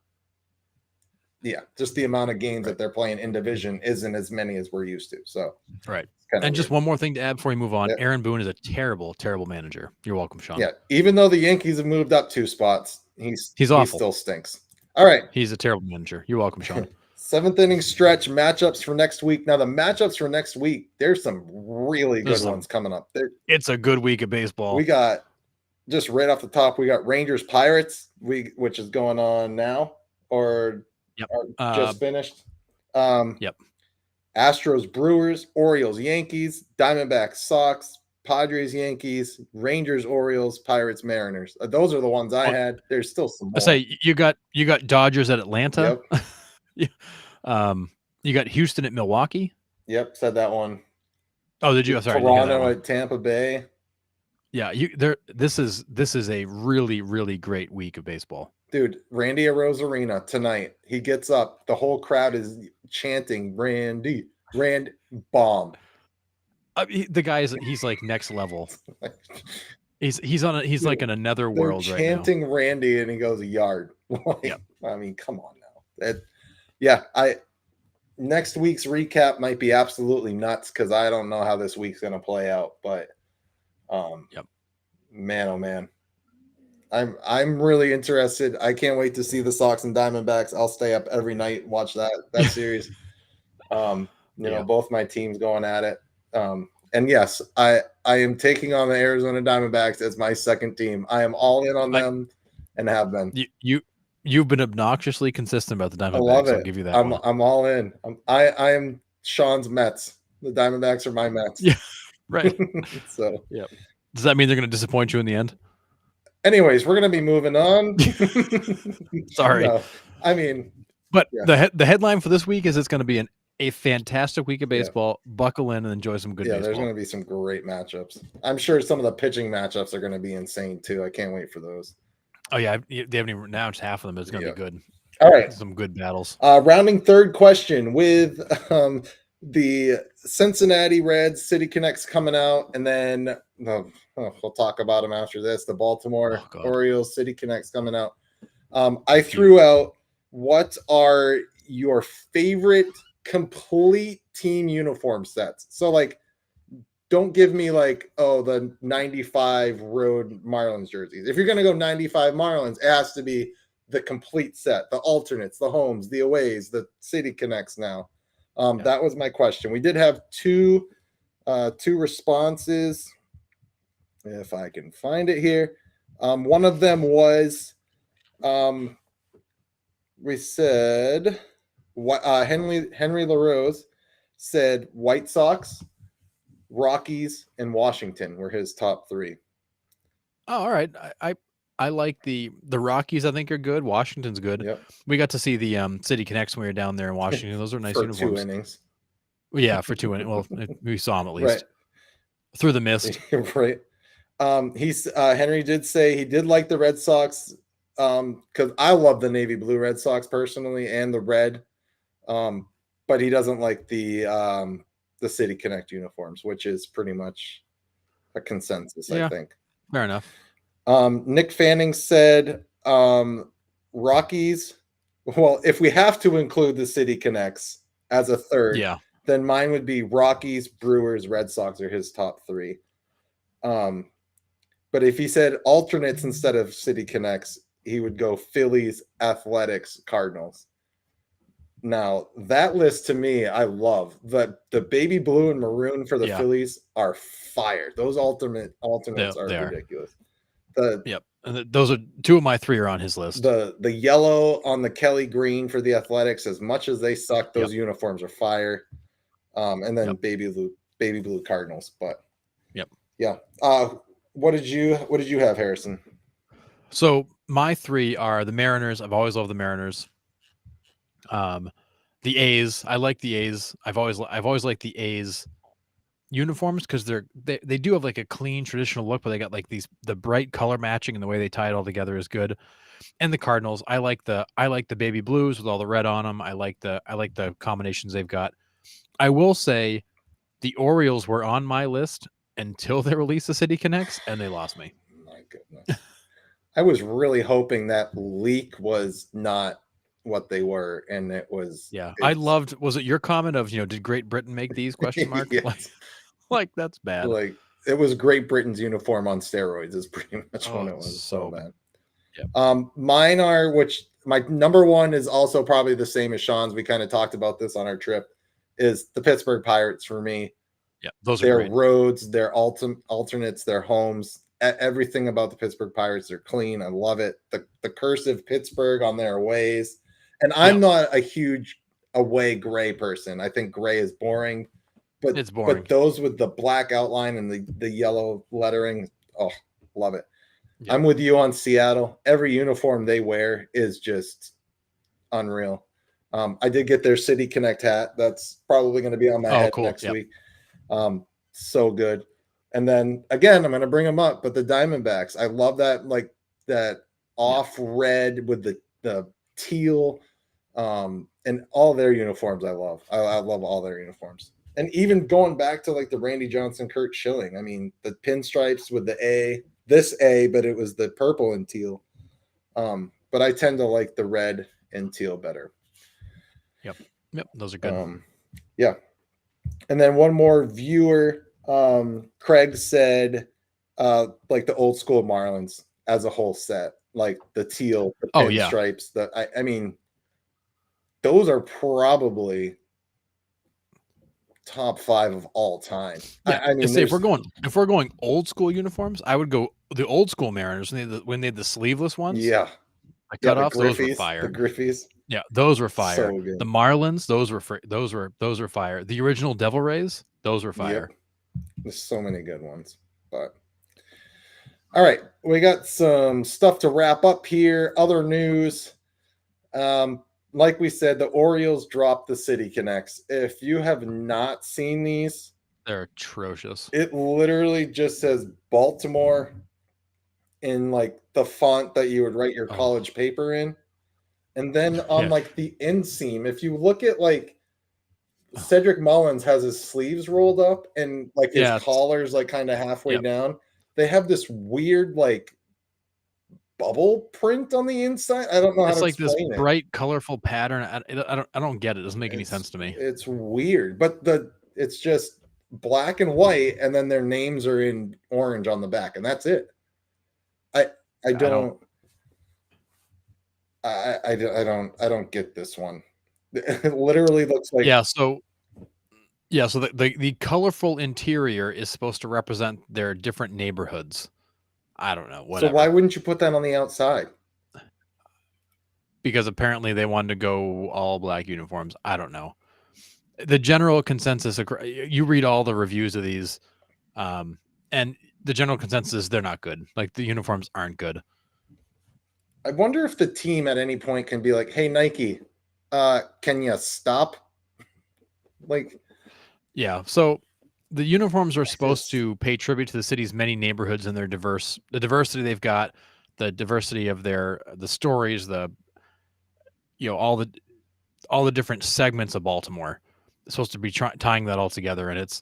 Speaker 1: just the amount of games that they're playing in division isn't as many as we're used to. So,
Speaker 2: right. And weird. Just one more thing to add before we move on. Yep. Aaron Boone is a terrible, terrible manager. You're welcome, Sean.
Speaker 1: Yeah. Even though the Yankees have moved up 2 spots, he's awful. He still stinks. All right.
Speaker 2: He's a terrible manager. You're welcome, Sean.
Speaker 1: 7th inning stretch matchups for next week. Now, the matchups for next week, there's some really good ones coming up.
Speaker 2: It's a good week of baseball.
Speaker 1: We got, just right off the top, we got Rangers Pirates, which is going on now, or just finished.
Speaker 2: Yep.
Speaker 1: Astros Brewers, Orioles Yankees, Diamondbacks Sox, Padres Yankees, Rangers Orioles, Pirates Mariners. Those are the ones I had. There's still some more.
Speaker 2: I say you got Dodgers at Atlanta.
Speaker 1: Yep.
Speaker 2: You got Houston at Milwaukee.
Speaker 1: Yep, said that one.
Speaker 2: Oh, did you? Sorry.
Speaker 1: Toronto at Tampa Bay.
Speaker 2: Yeah, this is a really, really great week of baseball.
Speaker 1: Dude, Randy Arozarena tonight. He gets up. The whole crowd is chanting Randy bomb.
Speaker 2: The guy he's like next level. He's like in another world right now.
Speaker 1: Chanting Randy, and he goes a yard.
Speaker 2: Yep.
Speaker 1: I mean, come on now. Next week's recap might be absolutely nuts because I don't know how this week's going to play out. But,
Speaker 2: Yep.
Speaker 1: man, oh man, I'm really interested. I can't wait to see the Sox and Diamondbacks. I'll stay up every night watch that series. Both my teams going at it. And yes, I am taking on the Arizona Diamondbacks as my second team. I am all in on them and have been.
Speaker 2: You've been obnoxiously consistent about the Diamondbacks.
Speaker 1: I love it.
Speaker 2: I'll give you that one.
Speaker 1: I'm all in. I am Sean's Mets. The Diamondbacks are my Mets.
Speaker 2: Yeah, right.
Speaker 1: So
Speaker 2: yeah. Does that mean they're going to disappoint you in the end?
Speaker 1: Anyways, we're going to be moving on.
Speaker 2: Sorry.
Speaker 1: No, I mean,
Speaker 2: but the headline for this week is it's going to be a fantastic week of baseball. Yeah. Buckle in and enjoy some good baseball.
Speaker 1: There's going to be some great matchups. I'm sure some of the pitching matchups are going to be insane too. I can't wait for those.
Speaker 2: Oh yeah, they haven't even announced half of them. It's going to be good.
Speaker 1: All right,
Speaker 2: some good battles.
Speaker 1: Rounding third question with the Cincinnati Reds City Connects coming out, and then we'll talk about them after this. The Baltimore Orioles City Connects coming out. I threw out what are your favorite complete team uniform sets. So like, don't give me like, the 95 road Marlins jerseys. If you're going to go 95 Marlins, it has to be the complete set, the alternates, the homes, the aways, the City Connects now. That was my question. We did have two responses. If I can find it here. One of them was, we said, Henry LaRose said White Sox, Rockies, and Washington were his top three.
Speaker 2: Oh, all right. I like the Rockies. I think are good. Washington's good.
Speaker 1: Yep.
Speaker 2: We got to see the City Connects when we were down there in Washington. Those are nice
Speaker 1: for
Speaker 2: uniforms.
Speaker 1: 2 innings.
Speaker 2: Yeah, for 2 innings. Well, we saw them at least through the mist.
Speaker 1: Right. Henry did say he did like the Red Sox because I love the navy blue Red Sox personally and the red, but he doesn't like the City Connect uniforms, which is pretty much a consensus. I think.
Speaker 2: Fair enough.
Speaker 1: Nick Fanning said Rockies. Well, if we have to include the City Connects as a third, then mine would be Rockies, Brewers, Red Sox are his top three. But if he said alternates instead of City Connects, he would go Phillies, Athletics, Cardinals. Now, that list to me, I love. The baby blue and maroon for the Phillies are fire. Those alternates are ridiculous.
Speaker 2: And those are two of my three are on his list.
Speaker 1: The yellow on the Kelly green for the Athletics, as much as they suck, those uniforms are fire. And then baby blue Cardinals. But what did you have, Harrison?
Speaker 2: So my three are the Mariners. I've always loved the Mariners. The A's. I like the A's. I've always liked the A's uniforms because they do have like a clean traditional look, but they got like the bright color matching and the way they tie it all together is good. And the Cardinals, I like the baby blues with all the red on them. I like the combinations they've got. I will say the Orioles were on my list until they released the City Connects and they lost me.
Speaker 1: My goodness. I was really hoping that leak was not what they were, and it was.
Speaker 2: I loved. Was it your comment of did Great Britain make these ?
Speaker 1: Yes.
Speaker 2: like that's bad.
Speaker 1: Like it was Great Britain's uniform on steroids is pretty much what it was. So bad.
Speaker 2: Yep.
Speaker 1: Mine are, which my number one is also probably the same as Sean's. We kind of talked about this on our trip. Is the Pittsburgh Pirates for me?
Speaker 2: Yeah, those are
Speaker 1: their
Speaker 2: great.
Speaker 1: Roads, their alternates, their homes. Everything about the Pittsburgh Pirates are clean. I love it. The cursive Pittsburgh on their aways. And I'm not a huge away gray person. I think gray is boring. But
Speaker 2: it's boring.
Speaker 1: But those with the black outline and the yellow lettering, love it. Yeah. I'm with you on Seattle. Every uniform they wear is just unreal. I did get their City Connect hat. That's probably going to be on my head next week. So good. And then again, I'm going to bring them up, but the Diamondbacks, I love that, like that off red with the teal, and all their uniforms. I love all their uniforms. And even going back to like the Randy Johnson, Kurt Schilling. I mean, the pinstripes with the A, but it was the purple and teal. but I tend to like the red and teal better.
Speaker 2: Yep, those are good.
Speaker 1: Yeah. And then one more viewer, Craig said, like the old school Marlins as a whole set, like the teal, the
Speaker 2: Oh, yeah.
Speaker 1: pinstripes. I mean, those are probably top 5 of all time.
Speaker 2: Yeah,
Speaker 1: I mean,
Speaker 2: say if we're going old school uniforms, I would go the old school Mariners when they had the sleeveless ones.
Speaker 1: yeah,
Speaker 2: The
Speaker 1: yeah,
Speaker 2: cutoffs, those were fire.
Speaker 1: The Griffies,
Speaker 2: Yeah, those were fire.
Speaker 1: so good.
Speaker 2: The Marlins, those were fire. The original Devil Rays, those were fire.
Speaker 1: Yep. There's so many good ones. But all right, we got some stuff to wrap up here. Other news. Like we said, the Orioles dropped the City Connects. If you have not seen these,
Speaker 2: they're atrocious.
Speaker 1: It literally just says Baltimore in like the font that you would write your college paper in. And then on like the inseam, if you look at like Cedric Mullins has his sleeves rolled up and like his collar's like kind of halfway down. They have this weird like bubble print on the inside. I don't know how to explain it. It's like
Speaker 2: this bright, colorful pattern. I don't get it. It doesn't make any sense to me.
Speaker 1: It's weird, but it's just black and white, and then their names are in orange on the back, and that's it. I don't get this one. It literally looks like
Speaker 2: so the colorful interior is supposed to represent their different neighborhoods. I don't know. Whatever.
Speaker 1: So why wouldn't you put that on the outside?
Speaker 2: Because apparently they wanted to go all black uniforms. I don't know. The general consensus, you read all the reviews of these, and the general consensus is they're not good. Like the uniforms aren't good.
Speaker 1: I wonder if the team at any point can be like, "Hey, Nike, can you stop?" Like,
Speaker 2: yeah. So the uniforms are supposed to pay tribute to the city's many neighborhoods and the diversity they've got, the diversity of the stories, all the different segments of Baltimore. It's supposed to be tying that all together, and it's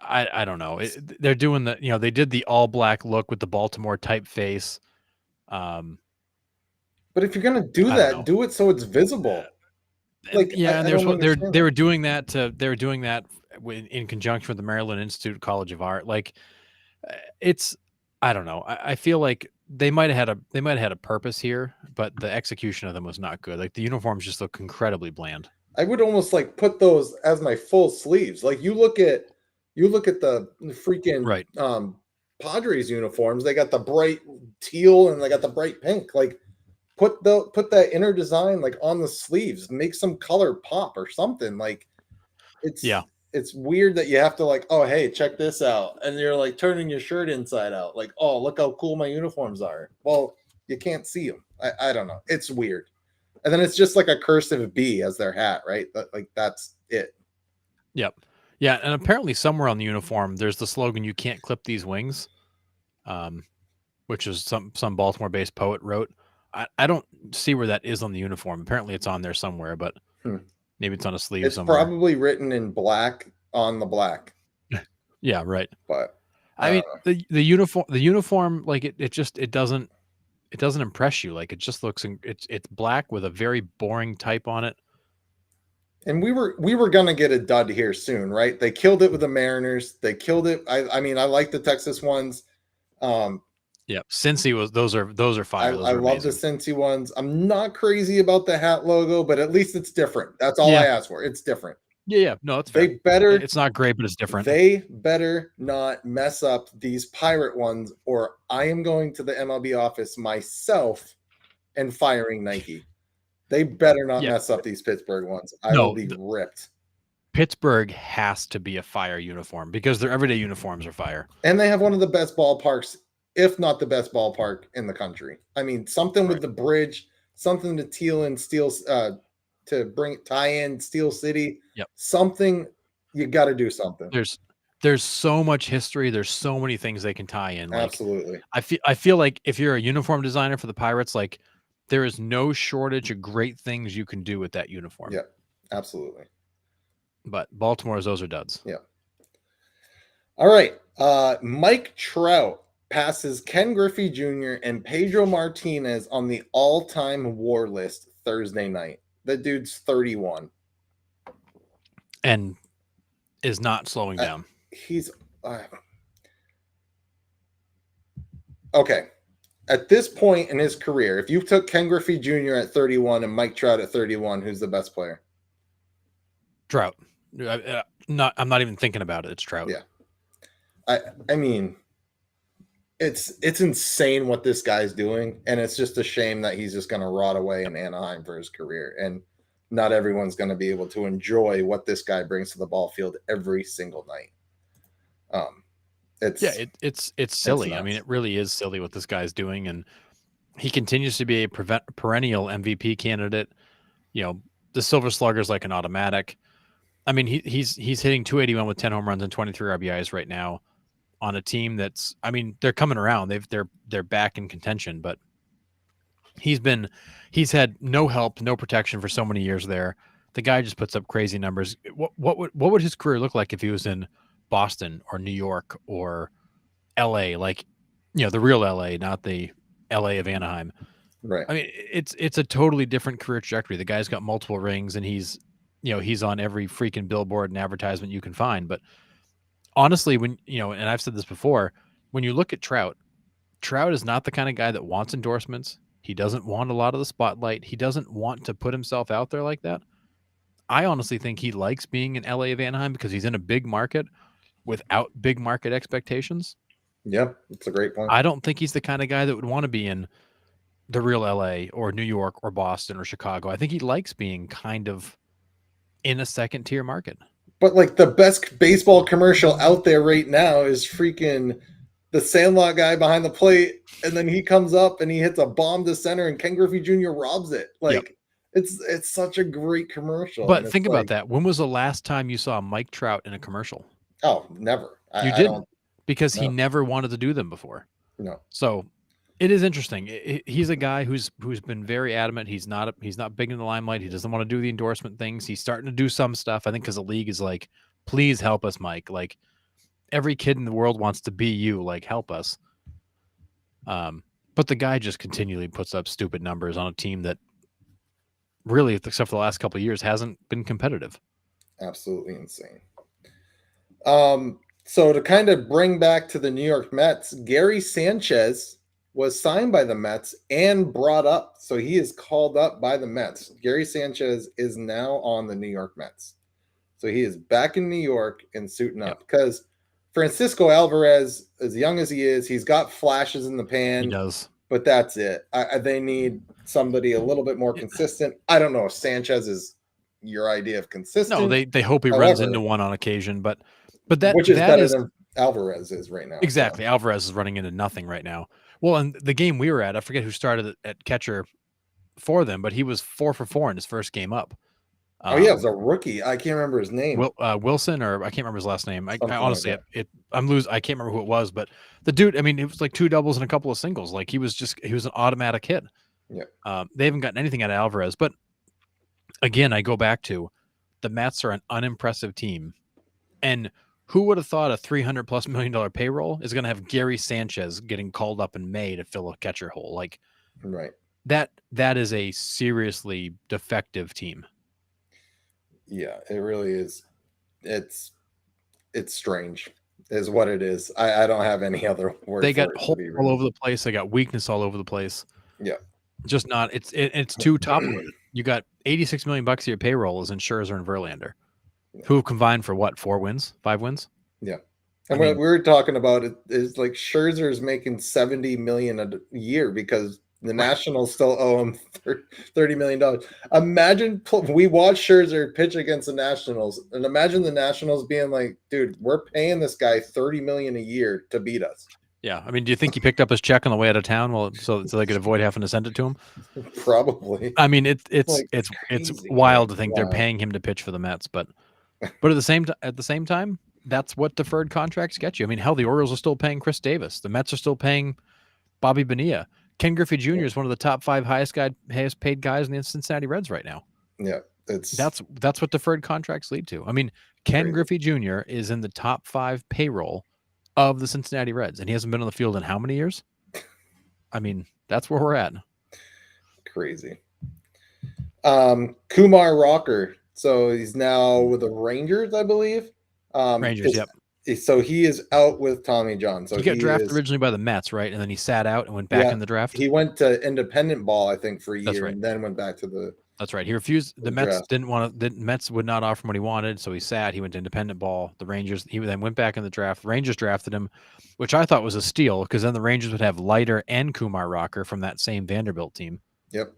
Speaker 2: I don't know. They're doing they did the all black look with the Baltimore typeface.
Speaker 1: But if you're gonna do that, do it so it's visible.
Speaker 2: Like, yeah, and they were doing that in conjunction with the Maryland Institute College of Art. Like, it's I don't know. I feel like they might have had a purpose here, but the execution of them was not good. Like the uniforms just look incredibly bland.
Speaker 1: I would almost like put those as my full sleeves. Like you look at the freaking Padres uniforms. They got the bright teal and they got the bright pink. Like put that inner design like on the sleeves. Make some color pop or something. Like it's weird that you have to like, oh hey, check this out, and you're like turning your shirt inside out. Like, oh look how cool my uniforms are. Well, you can't see them. I don't know. It's weird. And then it's just like a cursive B as their hat, right? Like that's it.
Speaker 2: Yep. Yeah, and apparently somewhere on the uniform there's the slogan "You can't clip these wings," which is some Baltimore-based poet wrote. I don't see where that is on the uniform. Apparently it's on there somewhere, but maybe it's on a sleeve somewhere.
Speaker 1: It's probably written in black on the black.
Speaker 2: Yeah, right.
Speaker 1: But
Speaker 2: I mean the uniform like it doesn't impress you. Like it just looks it's black with a very boring type on it.
Speaker 1: And we were gonna get a dud here soon, right? They killed it with the Mariners. They killed it. I mean, I like the Texas ones.
Speaker 2: Yeah, Cincy those are fire.
Speaker 1: I love the Cincy ones. I'm not crazy about the hat logo, but at least it's different. That's all I ask for. It's different.
Speaker 2: Yeah, no, it's fair. It's not great, but it's different.
Speaker 1: They better not mess up these pirate ones, or I am going to the MLB office myself and firing Nike. They better not mess up these Pittsburgh ones. I will be ripped.
Speaker 2: Pittsburgh has to be a fire uniform because their everyday uniforms are fire.
Speaker 1: And they have one of the best ballparks, if not the best ballpark in the country. I mean, something with the bridge, something to teal and steel to tie in Steel City.
Speaker 2: Yep.
Speaker 1: Something, you got to do something.
Speaker 2: There's so much history. There's so many things they can tie in. Like,
Speaker 1: absolutely.
Speaker 2: I feel like if you're a uniform designer for the Pirates, like there is no shortage of great things you can do with that uniform.
Speaker 1: Yeah, absolutely.
Speaker 2: But Baltimore's, those are duds.
Speaker 1: Yeah. All right. Mike Trout passes Ken Griffey Jr. and Pedro Martinez on the all-time WAR list Thursday night. The dude's 31.
Speaker 2: And is not slowing down.
Speaker 1: He's okay. At this point in his career, if you took Ken Griffey Jr. at 31 and Mike Trout at 31, who's the best player?
Speaker 2: Trout. I'm not even thinking about it. It's Trout.
Speaker 1: Yeah. I mean, it's insane what this guy's doing, and it's just a shame that he's just going to rot away in Anaheim for his career, and not everyone's going to be able to enjoy what this guy brings to the ball field every single night.
Speaker 2: It's silly. I mean, it really is silly what this guy's doing, and he continues to be a perennial MVP candidate. You know, the Silver Slugger is like an automatic. I mean, he's hitting 281 with 10 home runs and 23 RBIs right now on a team that's, I mean, they're coming around. They're back in contention, but he's had no help, no protection for so many years there. The guy just puts up crazy numbers. What would his career look like if he was in Boston or New York or LA, like, you know, the real LA, not the LA of Anaheim.
Speaker 1: Right.
Speaker 2: I mean, it's a totally different career trajectory. The guy's got multiple rings, and he's on every freaking billboard and advertisement you can find. But honestly, when, you know, and I've said this before, when you look at Trout is not the kind of guy that wants endorsements. He doesn't want a lot of the spotlight. He doesn't want to put himself out there like that. I honestly think he likes being in LA of Anaheim because he's in a big market without big market expectations.
Speaker 1: Yeah, that's a great point.
Speaker 2: I don't think he's the kind of guy that would want to be in the real LA or New York or Boston or Chicago. I think he likes being kind of in a second tier market.
Speaker 1: But like the best baseball commercial out there right now is freaking the Sandlot guy behind the plate, and then he comes up and he hits a bomb to center, and Ken Griffey Jr. robs it. Like, it's such a great commercial.
Speaker 2: But think about that. When was the last time you saw Mike Trout in a commercial?
Speaker 1: Oh, never.
Speaker 2: You didn't, because he never wanted to do them before.
Speaker 1: No.
Speaker 2: So it is interesting. He's a guy who's been very adamant. He's not big in the limelight. He doesn't want to do the endorsement things. He's starting to do some stuff, I think, because the league is like, please help us, Mike. Like, every kid in the world wants to be you. Like, help us. But the guy just continually puts up stupid numbers on a team that really, except for the last couple of years, hasn't been competitive.
Speaker 1: Absolutely insane. So to kind of bring back to the New York Mets, Gary Sanchez was signed by the Mets and brought up. So he is called up by the Mets. Gary Sanchez is now on the New York Mets. So he is back in New York and suiting up, because Francisco Alvarez, as young as he is, he's got flashes in the pan.
Speaker 2: He does.
Speaker 1: But that's it. They need somebody a little bit more consistent. I don't know if Sanchez is your idea of consistent.
Speaker 2: No, they hope he runs into one on occasion, but that,
Speaker 1: which is better than Alvarez is right now.
Speaker 2: Exactly. So Alvarez is running into nothing right now. Well, and the game we were at, I forget who started at catcher for them, but he was 4 for 4 in his first game up.
Speaker 1: It was a rookie. I can't remember his name.
Speaker 2: Wilson, or I can't remember his last name. I honestly, I can't remember who it was, but the dude, I mean, it was like 2 doubles and a couple of singles. Like, he was an automatic hit.
Speaker 1: Yeah.
Speaker 2: They haven't gotten anything out of Alvarez, but again, I go back to the Mets are an unimpressive team, and who would have thought a $300+ million payroll is going to have Gary Sanchez getting called up in May to fill a catcher hole? Like,
Speaker 1: right.
Speaker 2: That is a seriously defective team.
Speaker 1: Yeah, it really is. It's strange, is what it is. I don't have any other word.
Speaker 2: They got holes all over the place. They got weakness all over the place.
Speaker 1: Yeah,
Speaker 2: just not. It's too top. You got $86 million of your payroll is in Scherzer and Verlander, who combined for what, 5 wins?
Speaker 1: Yeah. And what we were talking about is like Scherzer is making $70 million a year because the Nationals still owe him $30 million. Imagine we watch Scherzer pitch against the Nationals, and imagine the Nationals being like, dude, we're paying this guy $30 million a year to beat us.
Speaker 2: Yeah. I mean, do you think he picked up his check on the way out of town? So they could avoid having to send it to him?
Speaker 1: Probably.
Speaker 2: I mean, it's wild to think they're paying him to pitch for the Mets, but at the same time, that's what deferred contracts get you. I mean, hell, the Orioles are still paying Chris Davis. The Mets are still paying Bobby Bonilla. Ken Griffey Jr. is one of the top 5 highest paid guys in the Cincinnati Reds right now.
Speaker 1: Yeah,
Speaker 2: that's what deferred contracts lead to. I mean, Ken Griffey Jr. is in the top 5 payroll of the Cincinnati Reds, and he hasn't been on the field in how many years? I mean, that's where we're at.
Speaker 1: Crazy. Kumar Rocker. So he's now with the Rangers, I believe.
Speaker 2: Rangers, yep.
Speaker 1: So he is out with Tommy John. So
Speaker 2: he got drafted originally by the Mets, right? And then he sat out and went back in the draft.
Speaker 1: He went to independent ball, I think, for a year,
Speaker 2: right.
Speaker 1: and then went back to the.
Speaker 2: That's right. He refused. The Mets didn't want to. The Mets would not offer him what he wanted, so he sat. He went to independent ball. The Rangers. He then went back in the draft. Rangers drafted him, which I thought was a steal because then the Rangers would have Leiter and Kumar Rocker from that same Vanderbilt team.
Speaker 1: Yep.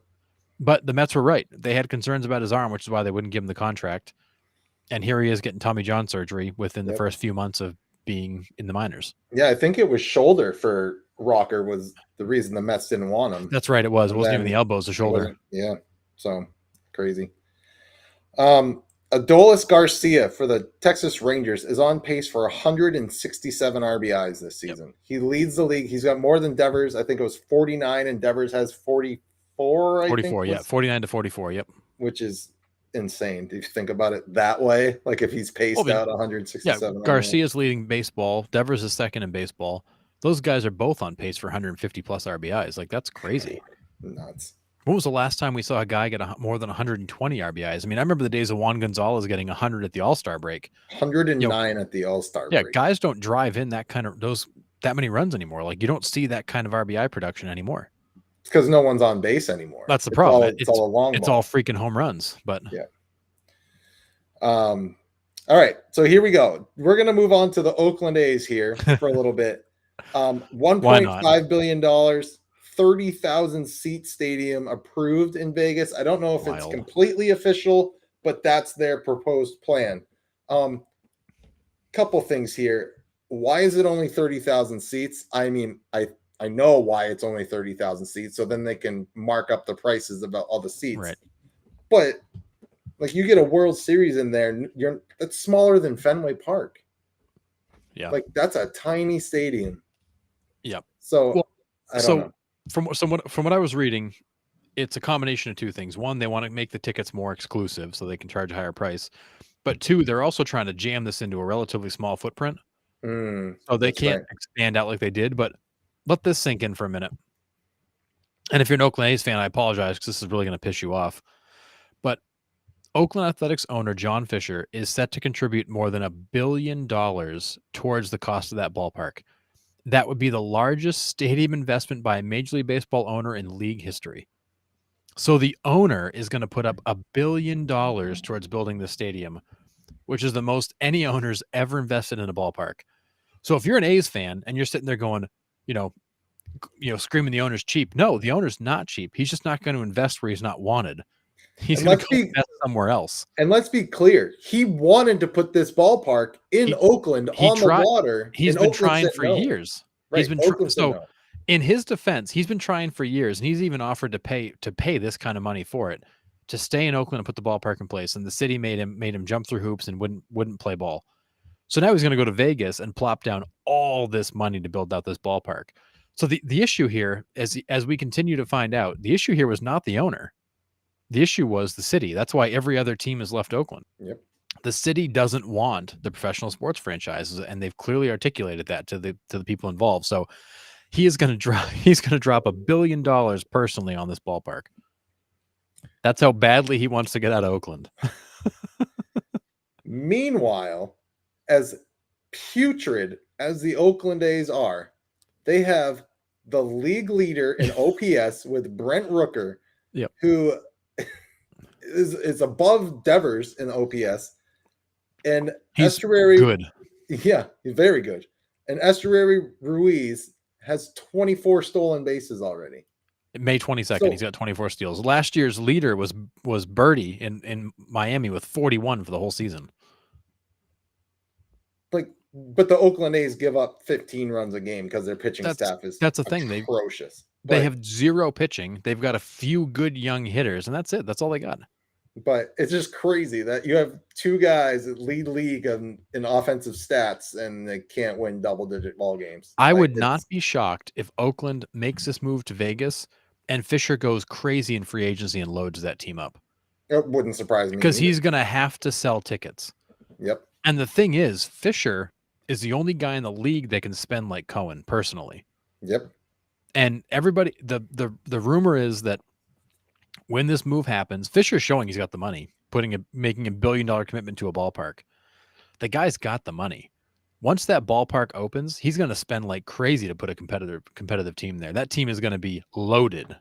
Speaker 2: But the Mets were right. They had concerns about his arm, which is why they wouldn't give him the contract. And here he is getting Tommy John surgery within the first few months of being in the minors.
Speaker 1: Yeah, I think it was shoulder for Rocker was the reason the Mets didn't want him.
Speaker 2: That's right. It was. It wasn't even the elbows, the shoulder.
Speaker 1: Yeah. So crazy. Adolis Garcia for the Texas Rangers is on pace for 167 RBIs this season. Yep. He leads the league. He's got more than Devers. I think it was 49, and Devers has 44.
Speaker 2: 44, yeah. 49 to 44, yep.
Speaker 1: Which is insane. Do you think about it that way? Like if he's paced out 167.
Speaker 2: Yeah, Garcia's leading baseball. Devers is second in baseball. Those guys are both on pace for 150 plus RBIs. Like that's crazy.
Speaker 1: Nuts.
Speaker 2: When was the last time we saw a guy get more than 120 RBIs? I mean, I remember the days of Juan Gonzalez getting 100 at the All-Star break.
Speaker 1: 109 at the All-Star break.
Speaker 2: Yeah, guys don't drive in that many runs anymore. Like you don't see that kind of RBI production anymore.
Speaker 1: It's because no one's on base anymore.
Speaker 2: That's the problem.
Speaker 1: It's all a long ball.
Speaker 2: It's all freaking home runs. But
Speaker 1: yeah. All right. So here we go. We're gonna move on to the Oakland A's here for a little bit. $1.5 billion. 30,000 seat stadium approved in Vegas. I don't know if it's completely official, but that's their proposed plan. Couple things here. Why is it only 30,000 seats? I mean, I know why it's only 30,000 seats, so then they can mark up the prices about all the seats.
Speaker 2: Right.
Speaker 1: But like you get a World Series in there, that's smaller than Fenway Park.
Speaker 2: Yeah.
Speaker 1: Like that's a tiny stadium.
Speaker 2: Yep.
Speaker 1: So I don't know.
Speaker 2: From what I was reading, it's a combination of two things. One, they want to make the tickets more exclusive so they can charge a higher price. But two, they're also trying to jam this into a relatively small footprint. So they can't expand out like they did. But let this sink in for a minute. And if you're an Oakland A's fan, I apologize because this is really going to piss you off. But Oakland Athletics owner John Fisher is set to contribute more than $1 billion towards the cost of that ballpark. That would be the largest stadium investment by a Major League Baseball owner in league history. So the owner is going to put up $1 billion towards building the stadium, which is the most any owner's ever invested in a ballpark. So if you're an A's fan and you're sitting there going, screaming the owner's cheap. No, the owner's not cheap. He's just not going to invest where he's not wanted. He's going to invest somewhere else.
Speaker 1: And let's be clear. He wanted to put this ballpark in Oakland on the water.
Speaker 2: He's been trying for years. Right. He's been in his defense, he's been trying for years, and he's even offered to pay this kind of money for it to stay in Oakland and put the ballpark in place. And the city made him jump through hoops and wouldn't play ball. So now he's going to go to Vegas and plop down all this money to build out this ballpark. So the issue here, as we continue to find out, the issue here was not the owner. The issue was the city. That's why every other team has left Oakland.
Speaker 1: Yep.
Speaker 2: The city doesn't want the professional sports franchises, and they've clearly articulated that to the people involved. So he's going to drop $1 billion personally on this ballpark. That's how badly he wants to get out of Oakland.
Speaker 1: Meanwhile, as putrid as the Oakland A's are, they have the league leader in OPS with Brent Rooker, who is above Devers in OPS, and
Speaker 2: he's
Speaker 1: Estuary
Speaker 2: good.
Speaker 1: Yeah, he's very good. And Estuary Ruiz has 24 stolen bases already.
Speaker 2: May 22nd, he's got 24 steals. Last year's leader was Birdie in Miami with 41 for the whole season.
Speaker 1: But the Oakland A's give up 15 runs a game because their pitching staff is
Speaker 2: that's the thing.
Speaker 1: Atrocious.
Speaker 2: They have zero pitching. They've got a few good young hitters, and that's it. That's all they got.
Speaker 1: But it's just crazy that you have two guys that lead league in offensive stats, and they can't win double-digit ball games.
Speaker 2: I would not be shocked if Oakland makes this move to Vegas and Fisher goes crazy in free agency and loads that team up.
Speaker 1: It wouldn't surprise me.
Speaker 2: Because he's going to have to sell tickets.
Speaker 1: Yep.
Speaker 2: And the thing is, Fisher is the only guy in the league that can spend like Cohen personally.
Speaker 1: Yep.
Speaker 2: And everybody, the rumor is that when this move happens, Fisher's showing he's got the money, making $1 billion commitment to a ballpark. The guy's got the money. Once that ballpark opens, he's going to spend like crazy to put a competitive team there. That team is going to be loaded.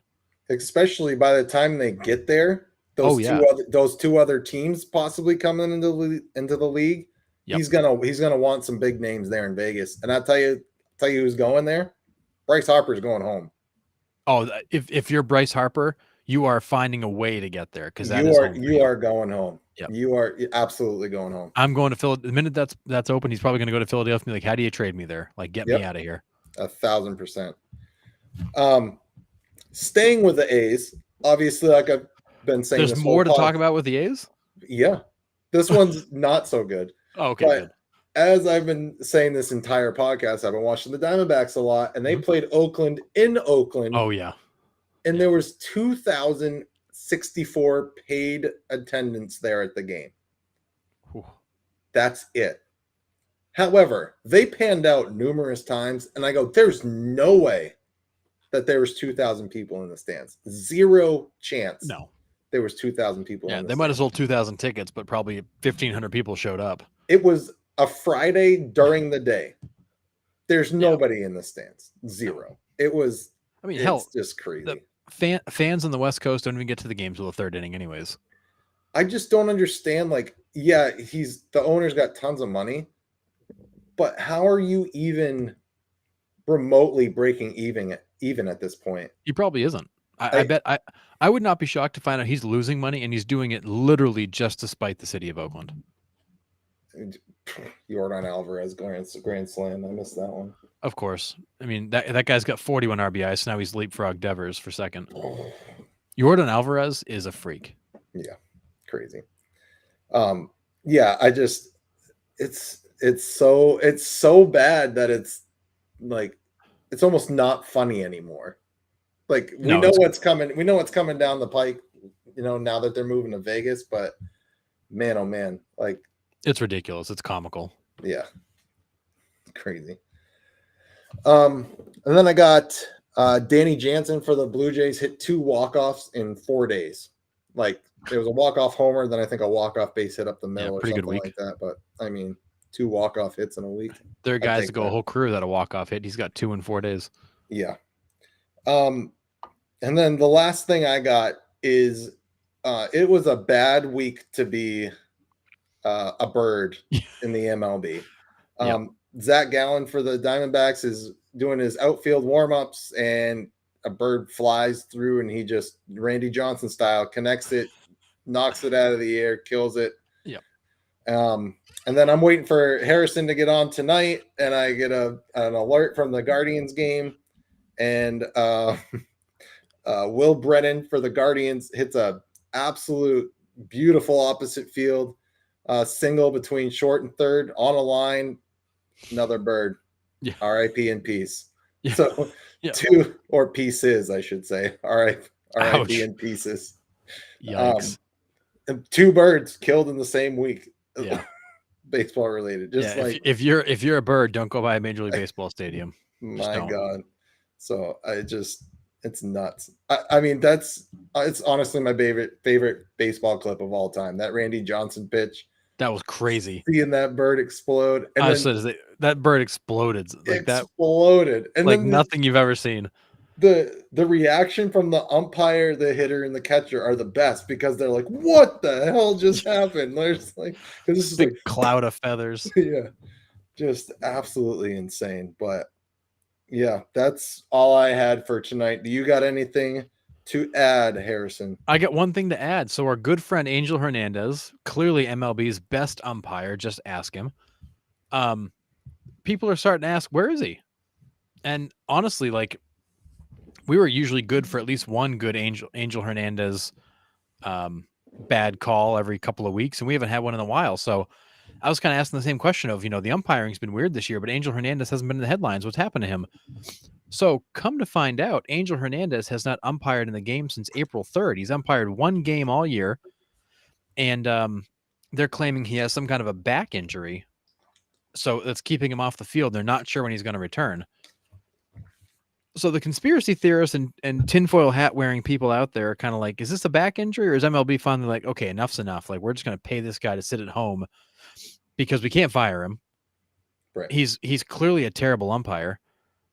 Speaker 1: Especially by the time they get there, those two other teams possibly coming into the league. Yep. He's gonna want some big names there in Vegas. And I'll tell you who's going there. Bryce Harper's going home.
Speaker 2: Oh, if you're Bryce Harper, you are finding a way to get there because
Speaker 1: you are going home. Yep. You are absolutely going home.
Speaker 2: I'm going to Philadelphia. The minute that's open, he's probably going to go to Philadelphia and be like, how do you trade me there? Like, get me out of here.
Speaker 1: 1,000%. Staying with the A's, obviously, like I've been saying,
Speaker 2: there's more to talk about with the A's.
Speaker 1: Yeah, this one's not so good.
Speaker 2: Oh, okay, good.
Speaker 1: As I've been saying this entire podcast, I've been watching the Diamondbacks a lot, and they played Oakland in Oakland.
Speaker 2: Oh yeah,
Speaker 1: and there was 2,064 paid attendance there at the game. Whew. That's it. However, they panned out numerous times, and I go, there's no way that there was 2,000 people in the stands. Zero chance.
Speaker 2: No.
Speaker 1: There was 2,000 people.
Speaker 2: Yeah, they might have sold 2,000 tickets, but probably 1,500 people showed up.
Speaker 1: It was a Friday during the day. There's nobody in the stands. Zero. It was. I mean, hell, just crazy.
Speaker 2: Fans on the West Coast don't even get to the game till the third inning, anyways.
Speaker 1: I just don't understand. Like, yeah, the owner's got tons of money, but how are you even remotely breaking even at this point?
Speaker 2: He probably isn't. I bet I would not be shocked to find out he's losing money and he's doing it literally just to spite the city of Oakland.
Speaker 1: Yordan Alvarez grand slam. I missed that one.
Speaker 2: Of course. I mean, that guy's got 41 RBIs, so now he's leapfrog Devers for second. Yordan Alvarez is a freak.
Speaker 1: Yeah, crazy. Yeah, I just it's so bad that it's like it's almost not funny anymore. Like we know what's coming. We know what's coming down the pike. Now that they're moving to Vegas, but man, oh man, like
Speaker 2: it's ridiculous. It's comical.
Speaker 1: Yeah, crazy. And then I got Danny Jansen for the Blue Jays hit 2 walk-offs in 4 days. Like there was a walk-off homer, then I think a walk-off base hit up the middle or something like that. But I mean, 2 walk-off hits in a week.
Speaker 2: There are guys that go a whole career that a walk-off hit. He's got 2 in 4 days.
Speaker 1: Yeah. And then the last thing I got is it was a bad week to be a bird in the MLB. Zach Gallen for the Diamondbacks is doing his outfield warm-ups, and a bird flies through, and he just Randy Johnson style connects it, knocks it out of the air, kills it.
Speaker 2: Yeah.
Speaker 1: And then I'm waiting for Harrison to get on tonight, and I get an alert from the Guardians game, and Will Brennan for the Guardians hits a absolute beautiful opposite field single between short and third on a line. Another bird.
Speaker 2: Yeah.
Speaker 1: R.I.P. in peace.
Speaker 2: Yeah.
Speaker 1: So 2 or pieces, I should say. R.I.P. in pieces.
Speaker 2: Yikes.
Speaker 1: 2 birds killed in the same week.
Speaker 2: Yeah.
Speaker 1: Baseball related. Just
Speaker 2: if you're a bird, don't go by a Major League Baseball stadium.
Speaker 1: My God. So it's nuts. I mean, it's honestly my favorite baseball clip of all time. That Randy Johnson pitch.
Speaker 2: That was crazy.
Speaker 1: Seeing that bird explode.
Speaker 2: And that bird exploded.
Speaker 1: Exploded. And
Speaker 2: like nothing you've ever seen.
Speaker 1: The reaction from the umpire, the hitter, and the catcher are the best because they're like, what the hell just happened? There's like this is
Speaker 2: big cloud of feathers.
Speaker 1: Yeah. Just absolutely insane. But yeah, that's all I had for tonight. Do you got anything to add, Harrison?
Speaker 2: I got one thing to add. So our good friend Angel Hernandez, clearly MLB's best umpire, just ask him. People are starting to ask, where is he? And honestly, like we were usually good for at least one good Angel Hernandez bad call every couple of weeks, and we haven't had one in a while. So I was kind of asking the same question of, the umpiring's been weird this year, but Angel Hernandez hasn't been in the headlines. What's happened to him? So come to find out, Angel Hernandez has not umpired in the game since April 3rd. He's umpired 1 game all year, and they're claiming he has some kind of a back injury. So that's keeping him off the field. They're not sure when he's going to return. So the conspiracy theorists and tinfoil hat wearing people out there are kind of like, is this a back injury, or is MLB finally like, okay, enough's enough? Like, we're just going to pay this guy to sit at home because we can't fire him.
Speaker 1: Right.
Speaker 2: He's clearly a terrible umpire.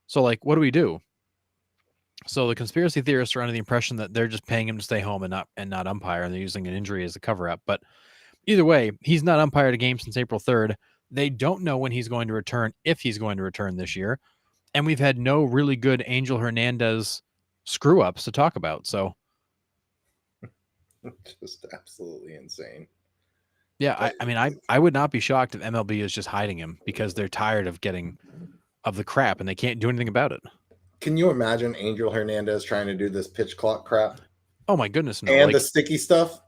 Speaker 2: So like, what do we do? So the conspiracy theorists are under the impression that they're just paying him to stay home and not umpire, and they're using an injury as a cover up. But either way, he's not umpired a game since April 3rd. They don't know when he's going to return, if he's going to return this year. And we've had no really good Angel Hernandez screw ups to talk about. So
Speaker 1: Just absolutely insane.
Speaker 2: yeah, I would not be shocked if MLB is just hiding him because they're tired of the crap and they can't do anything about it.
Speaker 1: Can you imagine Angel Hernandez trying to do this pitch clock crap?
Speaker 2: Oh my goodness, no.
Speaker 1: And the sticky stuff?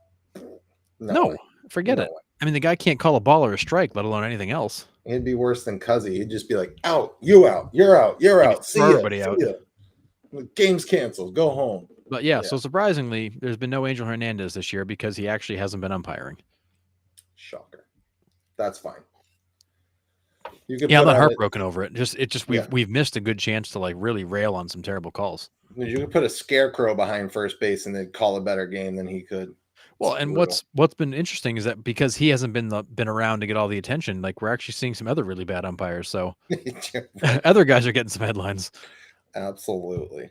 Speaker 2: No, forget it. I mean, the guy can't call a ball or a strike, let alone anything else.
Speaker 1: He'd be worse than Cuzzy. He'd just be like, out, you're out. See
Speaker 2: everybody out.
Speaker 1: The game's canceled. Go home.
Speaker 2: But yeah, so surprisingly, there's been no Angel Hernandez this year because he actually hasn't been umpiring.
Speaker 1: Shocker. That's fine.
Speaker 2: I'm not heartbroken over it. We've missed a good chance to like really rail on some terrible calls.
Speaker 1: You could put a scarecrow behind first base and they'd call a better game than he could.
Speaker 2: Well, and what's been interesting is that because he hasn't been around to get all the attention, like we're actually seeing some other really bad umpires. So other guys are getting some headlines.
Speaker 1: Absolutely.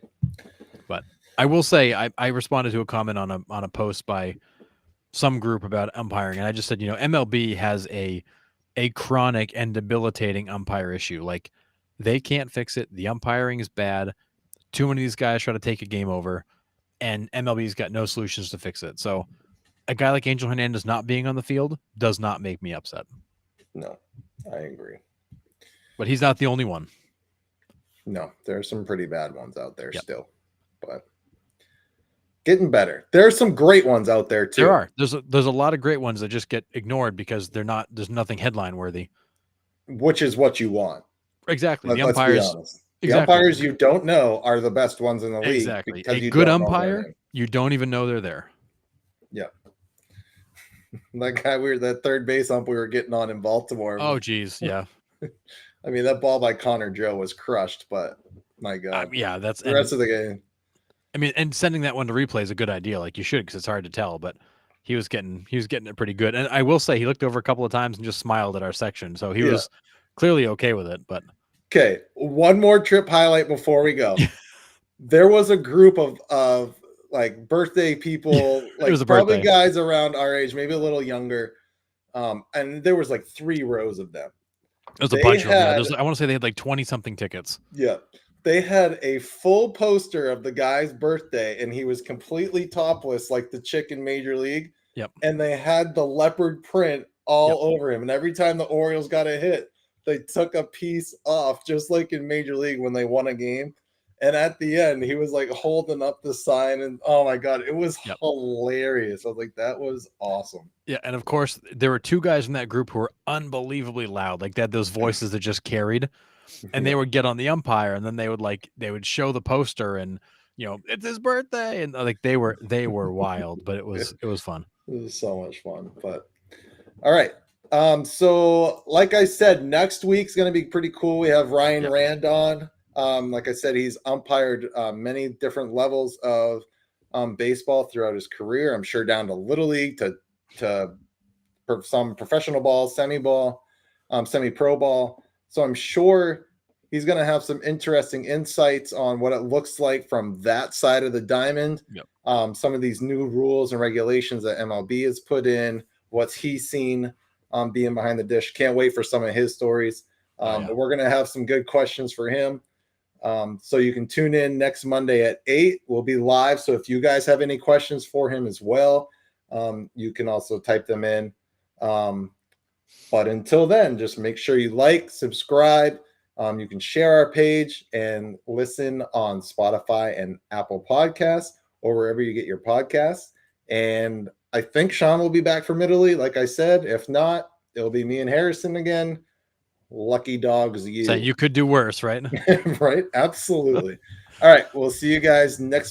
Speaker 2: But I will say I responded to a comment on a post by some group about umpiring, and I just said, MLB has a chronic and debilitating umpire issue. Like they can't fix it. The umpiring is bad. Too many of these guys try to take a game over, and MLB's got no solutions to fix it. So a guy like Angel Hernandez not being on the field does not make me upset.
Speaker 1: No, I agree.
Speaker 2: But he's not the only one.
Speaker 1: No, there are some pretty bad ones out there still, but getting better. There are some great ones out there too.
Speaker 2: There are. There's a lot of great ones that just get ignored because there's nothing headline worthy.
Speaker 1: Which is what you want.
Speaker 2: Exactly.
Speaker 1: Let's be honest. The umpires you don't know are the best ones in the league.
Speaker 2: Exactly. A good umpire, you don't even know they're there.
Speaker 1: Yeah. That third base ump we were getting on in Baltimore.
Speaker 2: Oh, geez. Yeah.
Speaker 1: I mean, that ball by Connor Joe was crushed, but my God.
Speaker 2: That's
Speaker 1: the rest of the game.
Speaker 2: I mean, and sending that one to replay is a good idea. Like you should, because it's hard to tell, but he was getting it pretty good. And I will say he looked over a couple of times and just smiled at our section. So he was clearly okay with it, but
Speaker 1: okay. One more trip highlight before we go. There was a group of like birthday people, like probably guys around our age, maybe a little younger. And there was like 3 rows of them.
Speaker 2: There's a bunch of them. Yeah. I want to say they had like 20 something tickets.
Speaker 1: Yeah. They had a full poster of the guy's birthday and he was completely topless, like the chick in Major League.
Speaker 2: Yep.
Speaker 1: And they had the leopard print all over him. And every time the Orioles got a hit, they took a piece off, just like in Major League when they won a game. And at the end, he was like holding up the sign, and oh my God, it was hilarious. I was like, that was awesome.
Speaker 2: Yeah, and of course, there were 2 guys in that group who were unbelievably loud. Like they had those voices that just carried, and they would get on the umpire, and then they would show the poster, and it's his birthday, and like they were wild, but it was fun.
Speaker 1: It was so much fun. But all right. So like I said, next week's gonna be pretty cool. We have Ryan Rand on. Like I said, he's umpired many different levels of baseball throughout his career. I'm sure down to Little League to some professional ball, semi-ball, semi-pro ball. So I'm sure he's going to have some interesting insights on what it looks like from that side of the diamond.
Speaker 2: Yep.
Speaker 1: Some of these new rules and regulations that MLB has put in, what's he seen being behind the dish. Can't wait for some of his stories. But we're going to have some good questions for him. So you can tune in next Monday at 8. We'll be live. So if you guys have any questions for him as well, you can also type them in. But until then, just make sure you like, subscribe. You can share our page and listen on Spotify and Apple Podcasts or wherever you get your podcasts. And I think Sean will be back from Italy, like I said. If not, it'll be me and Harrison again. Lucky dogs, you.
Speaker 2: So you could do worse, right?
Speaker 1: Right? Absolutely. All right. We'll see you guys next